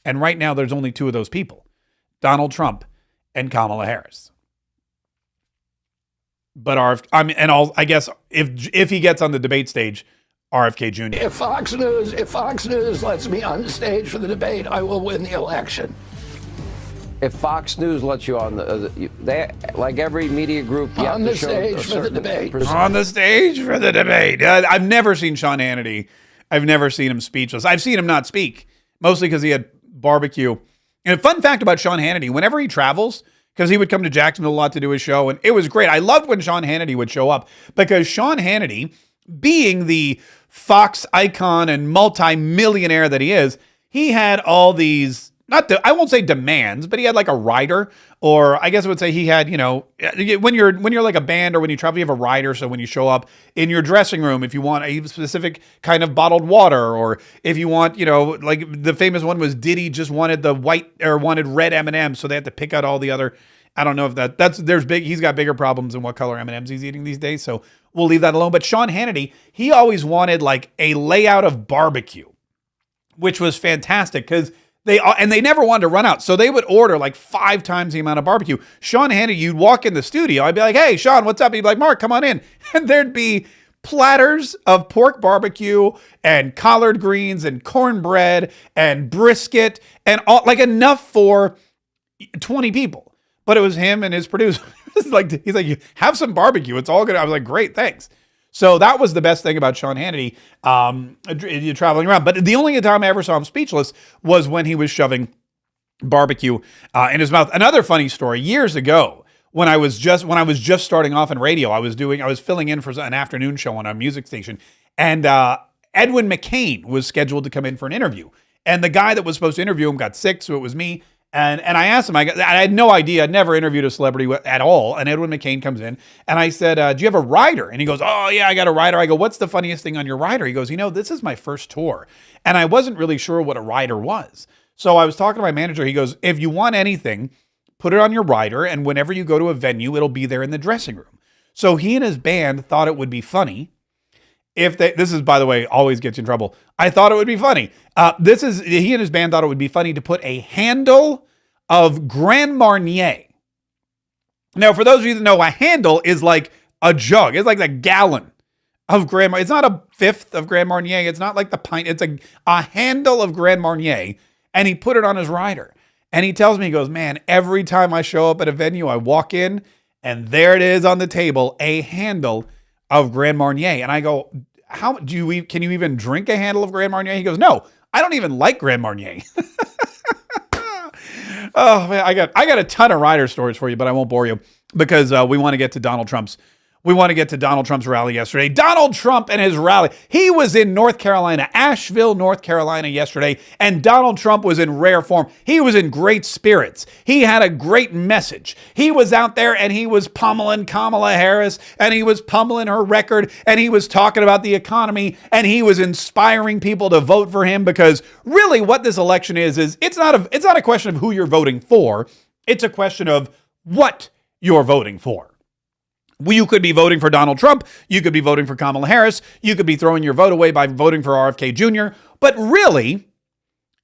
Speaker 1: And right now, there's only 2 of those people, Donald Trump and Kamala Harris. But I guess if he gets on the debate stage, RFK Jr.
Speaker 2: If Fox News lets me on the stage for the debate, I will win the election.
Speaker 3: If Fox News lets you on they like every media group, you
Speaker 2: on
Speaker 3: have to
Speaker 2: the
Speaker 3: show
Speaker 2: stage
Speaker 3: a
Speaker 2: for the
Speaker 3: certain
Speaker 2: debate.
Speaker 1: On the stage for the debate. I've never seen Sean Hannity. I've never seen him speechless. I've seen him not speak, mostly because he had barbecue. And a fun fact about Sean Hannity, whenever he travels, because he would come to Jacksonville a lot to do his show, and it was great. I loved when Sean Hannity would show up, because Sean Hannity, being the Fox icon and multi-millionaire that he is, he had all these, I won't say demands, but he had like a rider, or I guess I would say he had, when you're like a band or when you travel, you have a rider. So when you show up in your dressing room, if you want a specific kind of bottled water, or if you want, like the famous one was Diddy just wanted wanted red M&Ms. So they had to pick out all the other, I don't know if he's got bigger problems than what color M&Ms he's eating these days. So we'll leave that alone. But Sean Hannity, he always wanted like a layout of barbecue, which was fantastic because they never wanted to run out. So they would order like 5 times the amount of barbecue. Sean Hannity, you'd walk in the studio. I'd be like, hey, Sean, what's up? He'd be like, Mark, come on in. And there'd be platters of pork barbecue and collard greens and cornbread and brisket and all, like enough for 20 people. But it was him and his producer. He's like, have some barbecue. It's all good. I was like, great, thanks. So that was the best thing about Sean Hannity, traveling around. But the only time I ever saw him speechless was when he was shoving barbecue in his mouth. Another funny story, years ago, when I was just starting off in radio, I was filling in for an afternoon show on a music station, and Edwin McCain was scheduled to come in for an interview. And the guy that was supposed to interview him got sick, so it was me. And I asked him, I had no idea. I'd never interviewed a celebrity at all. And Edwin McCain comes in, and I said, do you have a rider? And he goes, oh, yeah, I got a rider. I go, what's the funniest thing on your rider? He goes, this is my first tour. And I wasn't really sure what a rider was. So I was talking to my manager. He goes, if you want anything, put it on your rider, and whenever you go to a venue, it'll be there in the dressing room. So he and his band thought it would be funny. This is, by the way, always gets you in trouble. I thought it would be funny. He and his band thought it would be funny to put a handle of Grand Marnier. Now, for those of you that know, a handle is like a jug. It's like a gallon of Grand Marnier. It's not a fifth of Grand Marnier. It's not like the pint. It's a handle of Grand Marnier. And he put it on his rider. And he tells me, he goes, man, every time I show up at a venue, I walk in and there it is on the table, a handle of Grand Marnier. And I go, can you even drink a handle of Grand Marnier? He goes, no, I don't even like Grand Marnier. Oh man, I got a ton of rider stories for you, but I won't bore you because we want to get to Donald Trump's rally yesterday. Donald Trump and his rally. He was in North Carolina, Asheville, North Carolina yesterday, and Donald Trump was in rare form. He was in great spirits. He had a great message. He was out there and he was pummeling Kamala Harris, and he was pummeling her record, and he was talking about the economy, and he was inspiring people to vote for him, because really what this election is it's not a question of who you're voting for. It's a question of what you're voting for. You could be voting for Donald Trump. You could be voting for Kamala Harris. You could be throwing your vote away by voting for RFK Jr. But really,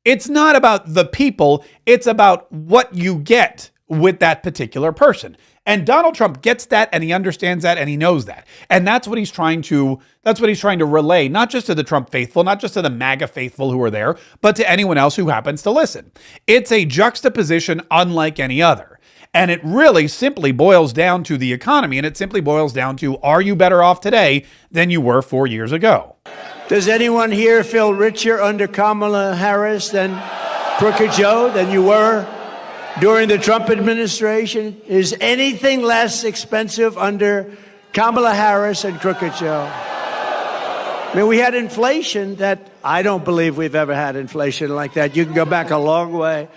Speaker 1: It's not about the people. It's about what you get with that particular person. And Donald Trump gets that, and he understands that, and he knows that. And that's what he's trying to relay, not just to the Trump faithful, not just to the MAGA faithful who are there, but to anyone else who happens to listen. It's a juxtaposition unlike any other. And it really simply boils down to the economy, and it simply boils down to, are you better off today than you were 4 years ago?
Speaker 8: Does anyone here feel richer under Kamala Harris than Crooked Joe, than you were during the Trump administration? Is anything less expensive under Kamala Harris and Crooked Joe? I mean, we had inflation that I don't believe we've ever had inflation like that. You can go back a long way.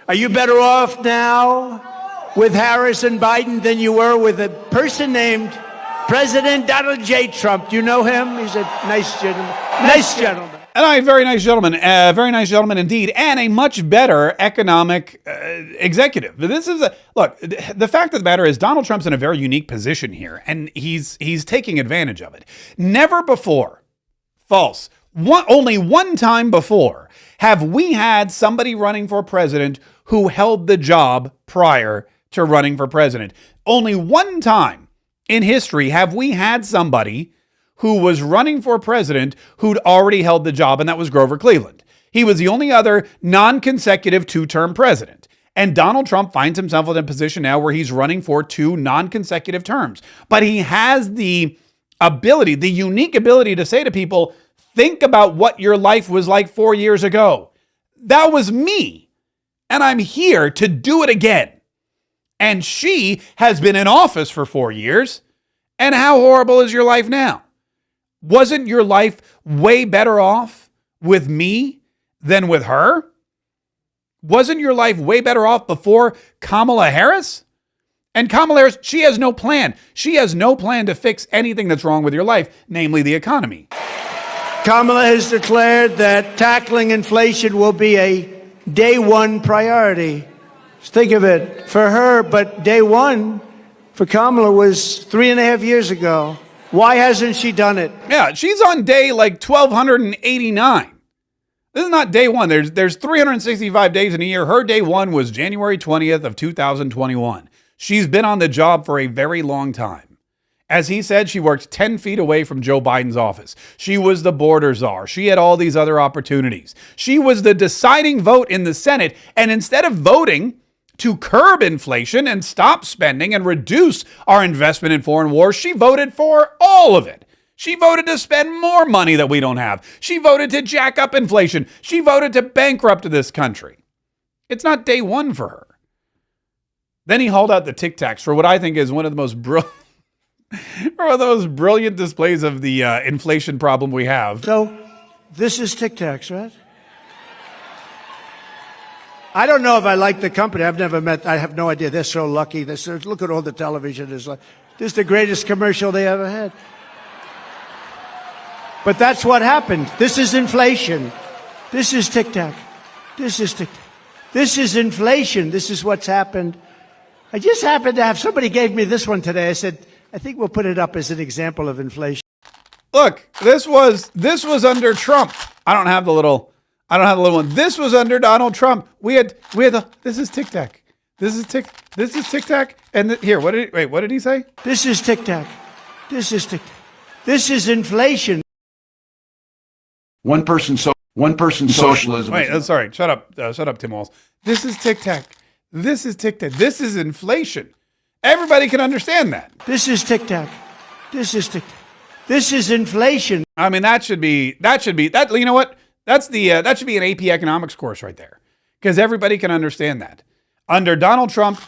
Speaker 8: Are you better off now with Harris and Biden than you were with a person named President Donald J. Trump? Do you know him? He's a nice gentleman. Nice gentleman.
Speaker 1: And very nice gentleman indeed, and a much better economic executive. This is look. The fact of the matter is, Donald Trump's in a very unique position here, and he's taking advantage of it. Never before, false. Only one time before have we had somebody running for president who held the job prior to running for president. Only one time in history have we had somebody who was running for president who'd already held the job, and that was Grover Cleveland. He was the only other non-consecutive two-term president. And Donald Trump finds himself in a position now where he's running for 2 non-consecutive terms. But he has the ability, the unique ability to say to people, think about what your life was like 4 years ago. That was me. And I'm here to do it again. And she has been in office for 4 years. And how horrible is your life now? Wasn't your life way better off with me than with her? Wasn't your life way better off before Kamala Harris? And Kamala Harris, she has no plan. She has no plan to fix anything that's wrong with your life, namely the economy.
Speaker 8: Kamala has declared that tackling inflation will be a day one priority. Just think of it for her, but day one for Kamala was 3.5 years ago. Why hasn't she done it?
Speaker 1: Yeah, she's on day like 1289. This is not day one. There's 365 days in a year. Her day one was January 20th of 2021. She's been on the job for a very long time. As he said, she worked 10 feet away from Joe Biden's office. She was the border czar. She had all these other opportunities. She was the deciding vote in the Senate. And instead of voting to curb inflation and stop spending and reduce our investment in foreign wars, she voted for all of it. She voted to spend more money that we don't have. She voted to jack up inflation. She voted to bankrupt this country. It's not day one for her. Then he hauled out the Tic Tacs for what I think is one of the most brilliant displays of the inflation problem we have.
Speaker 8: So this is Tic Tacs, right? I don't know if I like the company. I've never met. I have no idea. They're so lucky. Look at all the television. This is the greatest commercial they ever had. But that's what happened. This is inflation. This is Tic Tac. This is Tic Tac. This is inflation. This is what's happened. I just happened to have somebody gave me this one today. I said, I think we'll put it up as an example of inflation.
Speaker 1: Look, this was under Trump. I don't have the little one. This was under Donald Trump. We had this is Tic Tac. This is Tic Tac. And here, what did he say?
Speaker 8: This is Tic Tac. This is Tic Tac. This is inflation.
Speaker 11: One person socialism.
Speaker 1: Wait, sorry. Shut up, Tim Walz. This is Tic Tac. This is Tic Tac. This is inflation. Everybody can understand that.
Speaker 8: This is Tic Tac. This is Tic Tac. This is inflation.
Speaker 1: I mean, that should be that. You know what? That should be an AP economics course right there, because everybody can understand that. Under Donald Trump,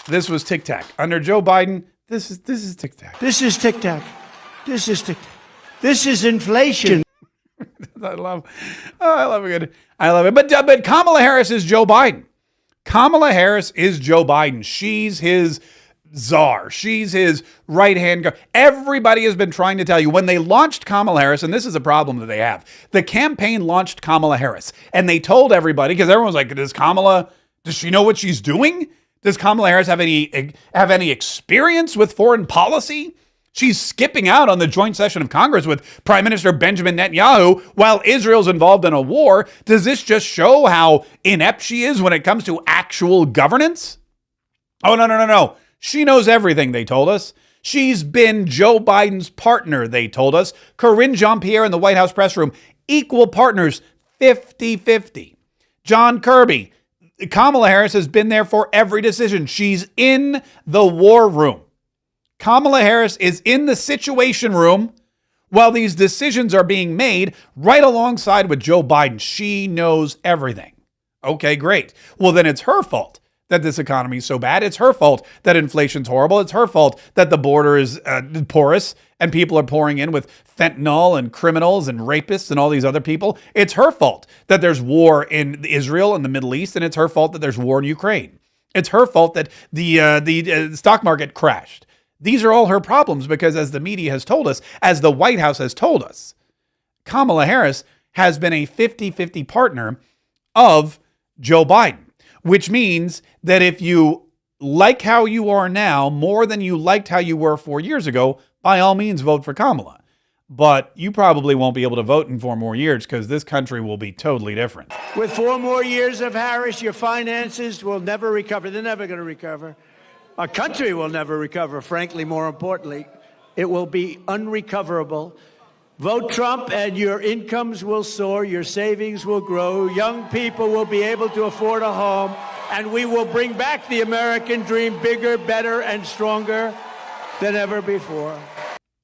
Speaker 1: this was Tic Tac. Under Joe Biden, this is Tic Tac.
Speaker 8: This is Tic Tac. This is Tic Tac. This is inflation.
Speaker 1: I love it. But Kamala Harris is Joe Biden. Kamala Harris is Joe Biden. She's his czar. She's his right-hand guard. Everybody has been trying to tell you when they launched Kamala Harris, and this is a problem that they have. The campaign launched Kamala Harris, and they told everybody, because everyone was like, does she know what she's doing? Does Kamala Harris have any experience with foreign policy? She's skipping out on the joint session of Congress with Prime Minister Benjamin Netanyahu while Israel's involved in a war. Does this just show how inept she is when it comes to actual governance? Oh, no. She knows everything, they told us. She's been Joe Biden's partner, they told us. Karine Jean-Pierre in the White House press room, equal partners, 50-50. John Kirby, Kamala Harris has been there for every decision. She's in the war room. Kamala Harris is in the situation room while these decisions are being made right alongside with Joe Biden. She knows everything. Okay, great. Well, then it's her fault that this economy is so bad. It's her fault that inflation's horrible. It's her fault that the border is porous and people are pouring in with fentanyl and criminals and rapists and all these other people. It's her fault that there's war in Israel and the Middle East, and it's her fault that there's war in Ukraine. It's her fault that the stock market crashed. These are all her problems because, as the media has told us, as the White House has told us, Kamala Harris has been a 50-50 partner of Joe Biden, which means that if you like how you are now more than you liked how you were 4 years ago, by all means, vote for Kamala. But you probably won't be able to vote in 4 more years because this country will be totally different.
Speaker 8: With 4 more years of Harris, your finances will never recover. They're never going to recover. Our country will never recover, frankly, more importantly. It will be unrecoverable. Vote Trump and your incomes will soar, your savings will grow, young people will be able to afford a home, and we will bring back the American dream bigger, better, and stronger than ever before.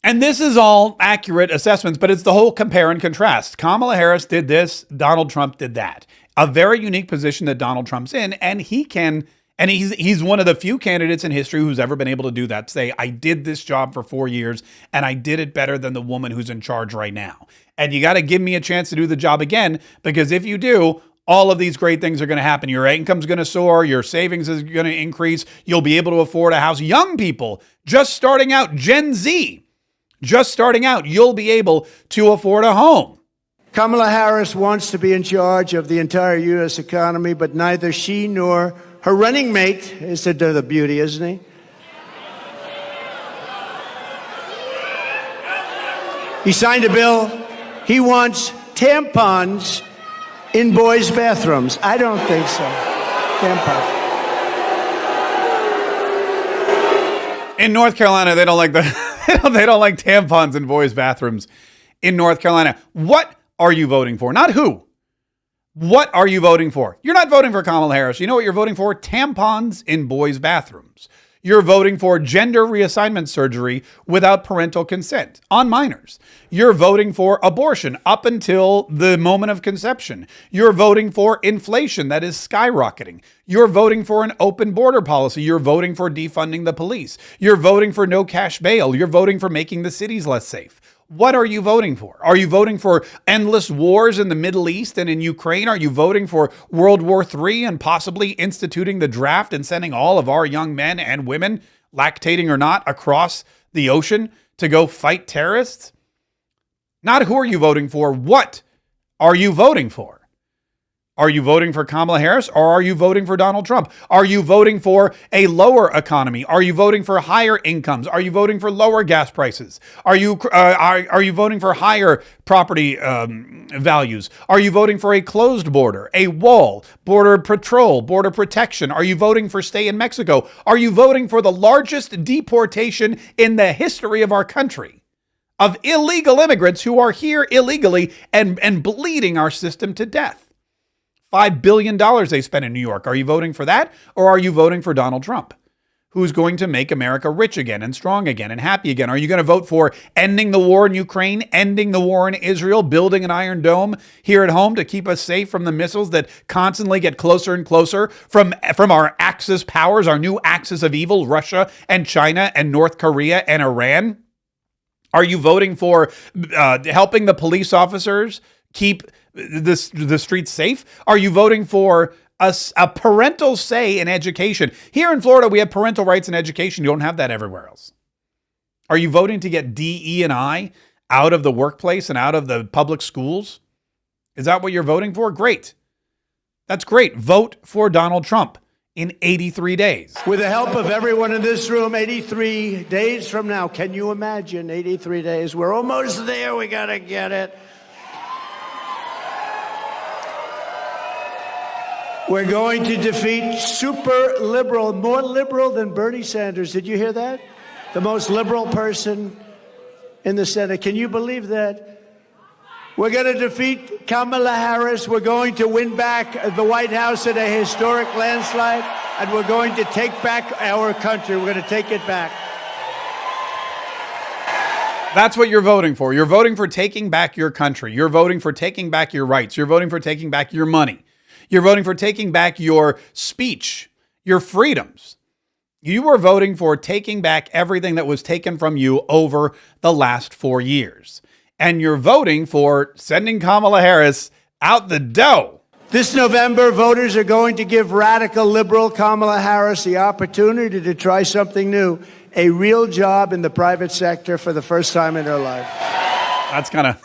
Speaker 1: And this is all accurate assessments, but it's the whole compare and contrast. Kamala Harris did this, Donald Trump did that. A very unique position that Donald Trump's in, and he's one of the few candidates in history who's ever been able to do that. Say, I did this job for 4 years and I did it better than the woman who's in charge right now. And you got to give me a chance to do the job again, because if you do, all of these great things are going to happen. Your income's going to soar. Your savings is going to increase. You'll be able to afford a house. Young people just starting out, Gen Z, just starting out, you'll be able to afford a home.
Speaker 8: Kamala Harris wants to be in charge of the entire U.S. economy, but neither she nor her running mate is the beauty, isn't he? He signed a bill. He wants tampons in boys' bathrooms. I don't think so. Tampons.
Speaker 1: In North Carolina, they don't like they don't like tampons in boys' bathrooms. In North Carolina, what are you voting for? Not who. What are you voting for? You're not voting for Kamala Harris. You know what you're voting for? Tampons in boys' bathrooms. You're voting for gender reassignment surgery without parental consent on minors. You're voting for abortion up until the moment of conception. You're voting for inflation that is skyrocketing. You're voting for an open border policy. You're voting for defunding the police. You're voting for no cash bail. You're voting for making the cities less safe. What are you voting for? Are you voting for endless wars in the Middle East and in Ukraine? Are you voting for World War III and possibly instituting the draft and sending all of our young men and women, lactating or not, across the ocean to go fight terrorists? Not who are you voting for? What are you voting for? Are you voting for Kamala Harris or are you voting for Donald Trump? Are you voting for a lower economy? Are you voting for higher incomes? Are you voting for lower gas prices? Are you voting for higher property values? Are you voting for a closed border, a wall, border patrol, border protection? Are you voting for stay in Mexico? Are you voting for the largest deportation in the history of our country of illegal immigrants who are here illegally and bleeding our system to death? $5 billion they spent in New York. Are you voting for that? Or are you voting for Donald Trump, who's going to make America rich again and strong again and happy again? Are you going to vote for ending the war in Ukraine, ending the war in Israel, building an Iron Dome here at home to keep us safe from the missiles that constantly get closer and closer from our Axis powers, our new axis of evil, Russia and China and North Korea and Iran? Are you voting for helping the police officers keep the streets safe? Are you voting for a parental say in education? Here in Florida, we have parental rights in education. You don't have that everywhere else. Are you voting to get DE&I out of the workplace and out of the public schools? Is that what you're voting for? Great. That's great. Vote for Donald Trump. in 83 days.
Speaker 8: With the help of everyone in this room, 83 days from now, can you imagine 83 days? We're almost there. We got to get it. We're going to defeat super liberal, more liberal than Bernie Sanders. Did you hear that? The most liberal person in the Senate. Can you believe that? We're going to defeat Kamala Harris. We're going to win back the White House in a historic landslide, and we're going to take back our country. We're going to take it back.
Speaker 1: That's what you're voting for. You're voting for taking back your country. You're voting for taking back your rights. You're voting for taking back your money. You're voting for taking back your speech, your freedoms. You are voting for taking back everything that was taken from you over the last 4 years. And you're voting for sending Kamala Harris out the door.
Speaker 8: This November, voters are going to give radical liberal Kamala Harris the opportunity to try something new, a real job in the private sector for the first time in her life.
Speaker 1: That's kind of,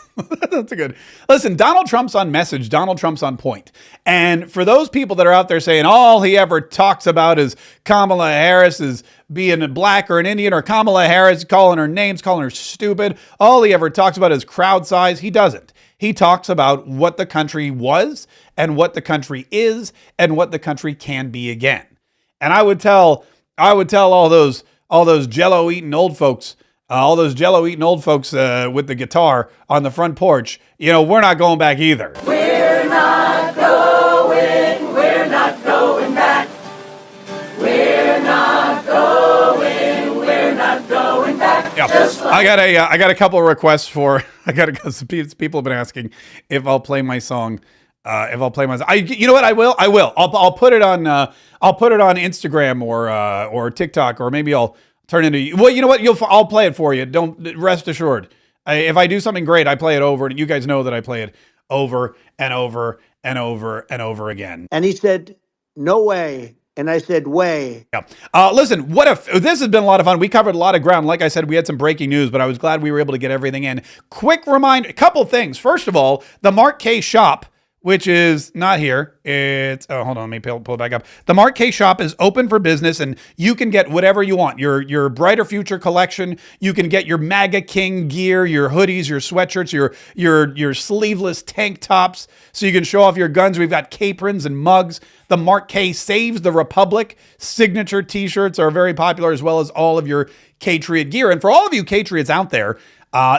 Speaker 1: that's a good. Listen, Donald Trump's on message. Donald Trump's on point. And for those people that are out there saying all he ever talks about is Kamala Harris is being a black or an Indian, or Kamala Harris calling her names, calling her stupid. All he ever talks about is crowd size. He doesn't. He talks about what the country was and what the country is and what the country can be again. And I would tell all those Jello eating old folks, with the guitar on the front porch, we're not going back either.
Speaker 7: We're not going back. We're not going back.
Speaker 1: Yeah. I got a couple of requests for. People have been asking if I'll play my song. You know what? I will. I'll put it on. I'll put it on Instagram or TikTok, or maybe I'll turn into. Well, you know what? I'll play it for you. Don't rest assured. If I do something great, I play it over, and you guys know that I play it over and over and over and over again.
Speaker 8: And he said, "No way." And I said, way.
Speaker 1: Yeah. Listen, this has been a lot of fun. We covered a lot of ground. Like I said, we had some breaking news, but I was glad we were able to get everything in. Quick reminder, a couple things. First of all, the Mark Kaye shop, which is not here. It's, hold on, let me pull it back up. The Mark Kaye shop is open for business, and you can get whatever you want. Your Brighter Future collection. You can get your MAGA King gear, your hoodies, your sweatshirts, your sleeveless tank tops, so you can show off your guns. We've got caprins and mugs. The Mark Kaye Saves the Republic signature t-shirts are very popular, as well as all of your Katriot gear. And for all of you Katriots out there,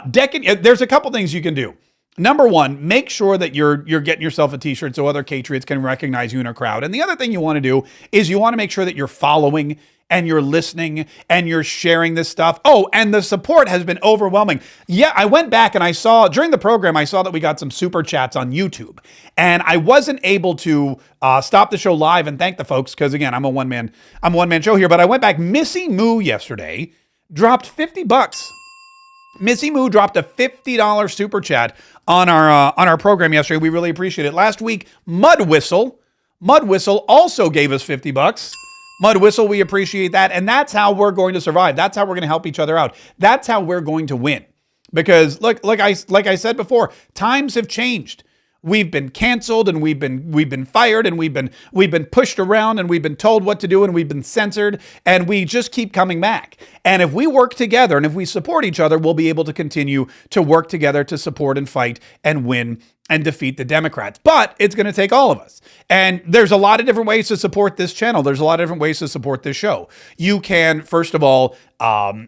Speaker 1: there's a couple things you can do. Number one, make sure that you're getting yourself a t-shirt so other Katriots can recognize you in a crowd. And the other thing you want to do is you want to make sure that you're following and you're listening and you're sharing this stuff. Oh, and the support has been overwhelming. Yeah, I went back and I saw, during the program, I saw that we got some super chats on YouTube. And I wasn't able to stop the show live and thank the folks, because again, I'm a one-man show here. But I went back. Missy Moo yesterday dropped $50. Missy Moo dropped a $50 super chat on our program yesterday. We really appreciate it. Last week, Mud Whistle also gave us $50. Mud Whistle, we appreciate that. And that's how we're going to survive. That's how we're going to help each other out. That's how we're going to win. Because like I said before, times have changed. We've been canceled, and we've been fired, and we've been pushed around, and we've been told what to do, and we've been censored, and we just keep coming back. And if we work together and if we support each other, we'll be able to continue to work together to support and fight and win and defeat the Democrats. But it's going to take all of us. And there's a lot of different ways to support this channel. There's a lot of different ways to support this show. You can, first of all,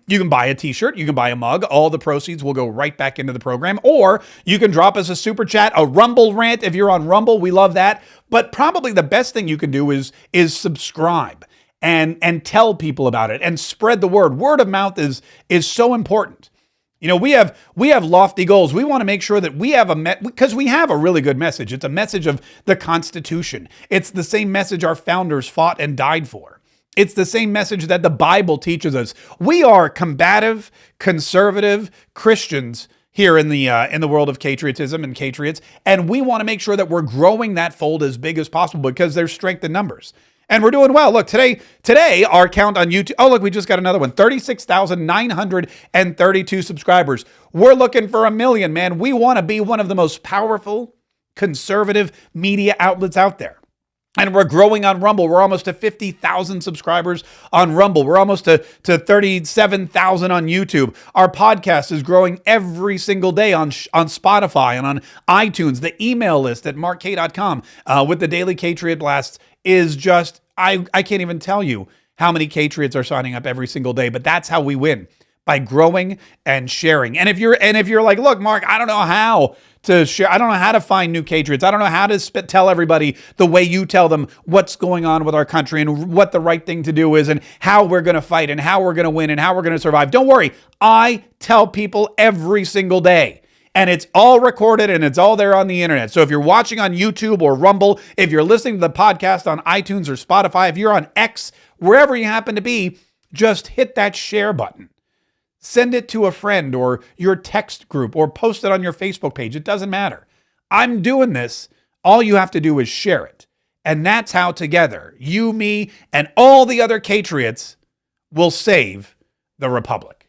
Speaker 1: you can buy a t-shirt, you can buy a mug. All the proceeds will go right back into the program. Or you can drop us a super chat, a Rumble rant. If you're on Rumble, we love that. But probably the best thing you can do is subscribe and tell people about it and spread the word. Word of mouth is so important. You know, we have lofty goals. We want to make sure that we have because we have a really good message. It's a message of the Constitution. It's the same message our founders fought and died for. It's the same message that the Bible teaches us. We are combative, conservative Christians here in the world of Katriotism and Katriots, and we want to make sure that we're growing that fold as big as possible because there's strength in numbers. And we're doing well. Look, today our count on YouTube. Oh, look, we just got another one. 36,932 subscribers. We're looking for 1 million, man. We want to be one of the most powerful conservative media outlets out there. And we're growing on Rumble. We're almost to 50,000 subscribers on Rumble. We're almost to 37,000 on YouTube. Our podcast is growing every single day on Spotify and on iTunes. The email list at markkaye.com with the daily Patriot Blasts is just, I can't even tell you how many Patriots are signing up every single day, but that's how we win, by growing and sharing. And if you're like, look, Mark, I don't know how to share. I don't know how to find new Patriots. I don't know how to tell everybody the way you tell them what's going on with our country and what the right thing to do is and how we're going to fight and how we're going to win and how we're going to survive. Don't worry. I tell people every single day. And it's all recorded and it's all there on the internet. So if you're watching on YouTube or Rumble, if you're listening to the podcast on iTunes or Spotify, if you're on X, wherever you happen to be, just hit that share button. Send it to a friend or your text group or post it on your Facebook page. It doesn't matter. I'm doing this. All you have to do is share it. And that's how together, you, me, and all the other Patriots will save the Republic.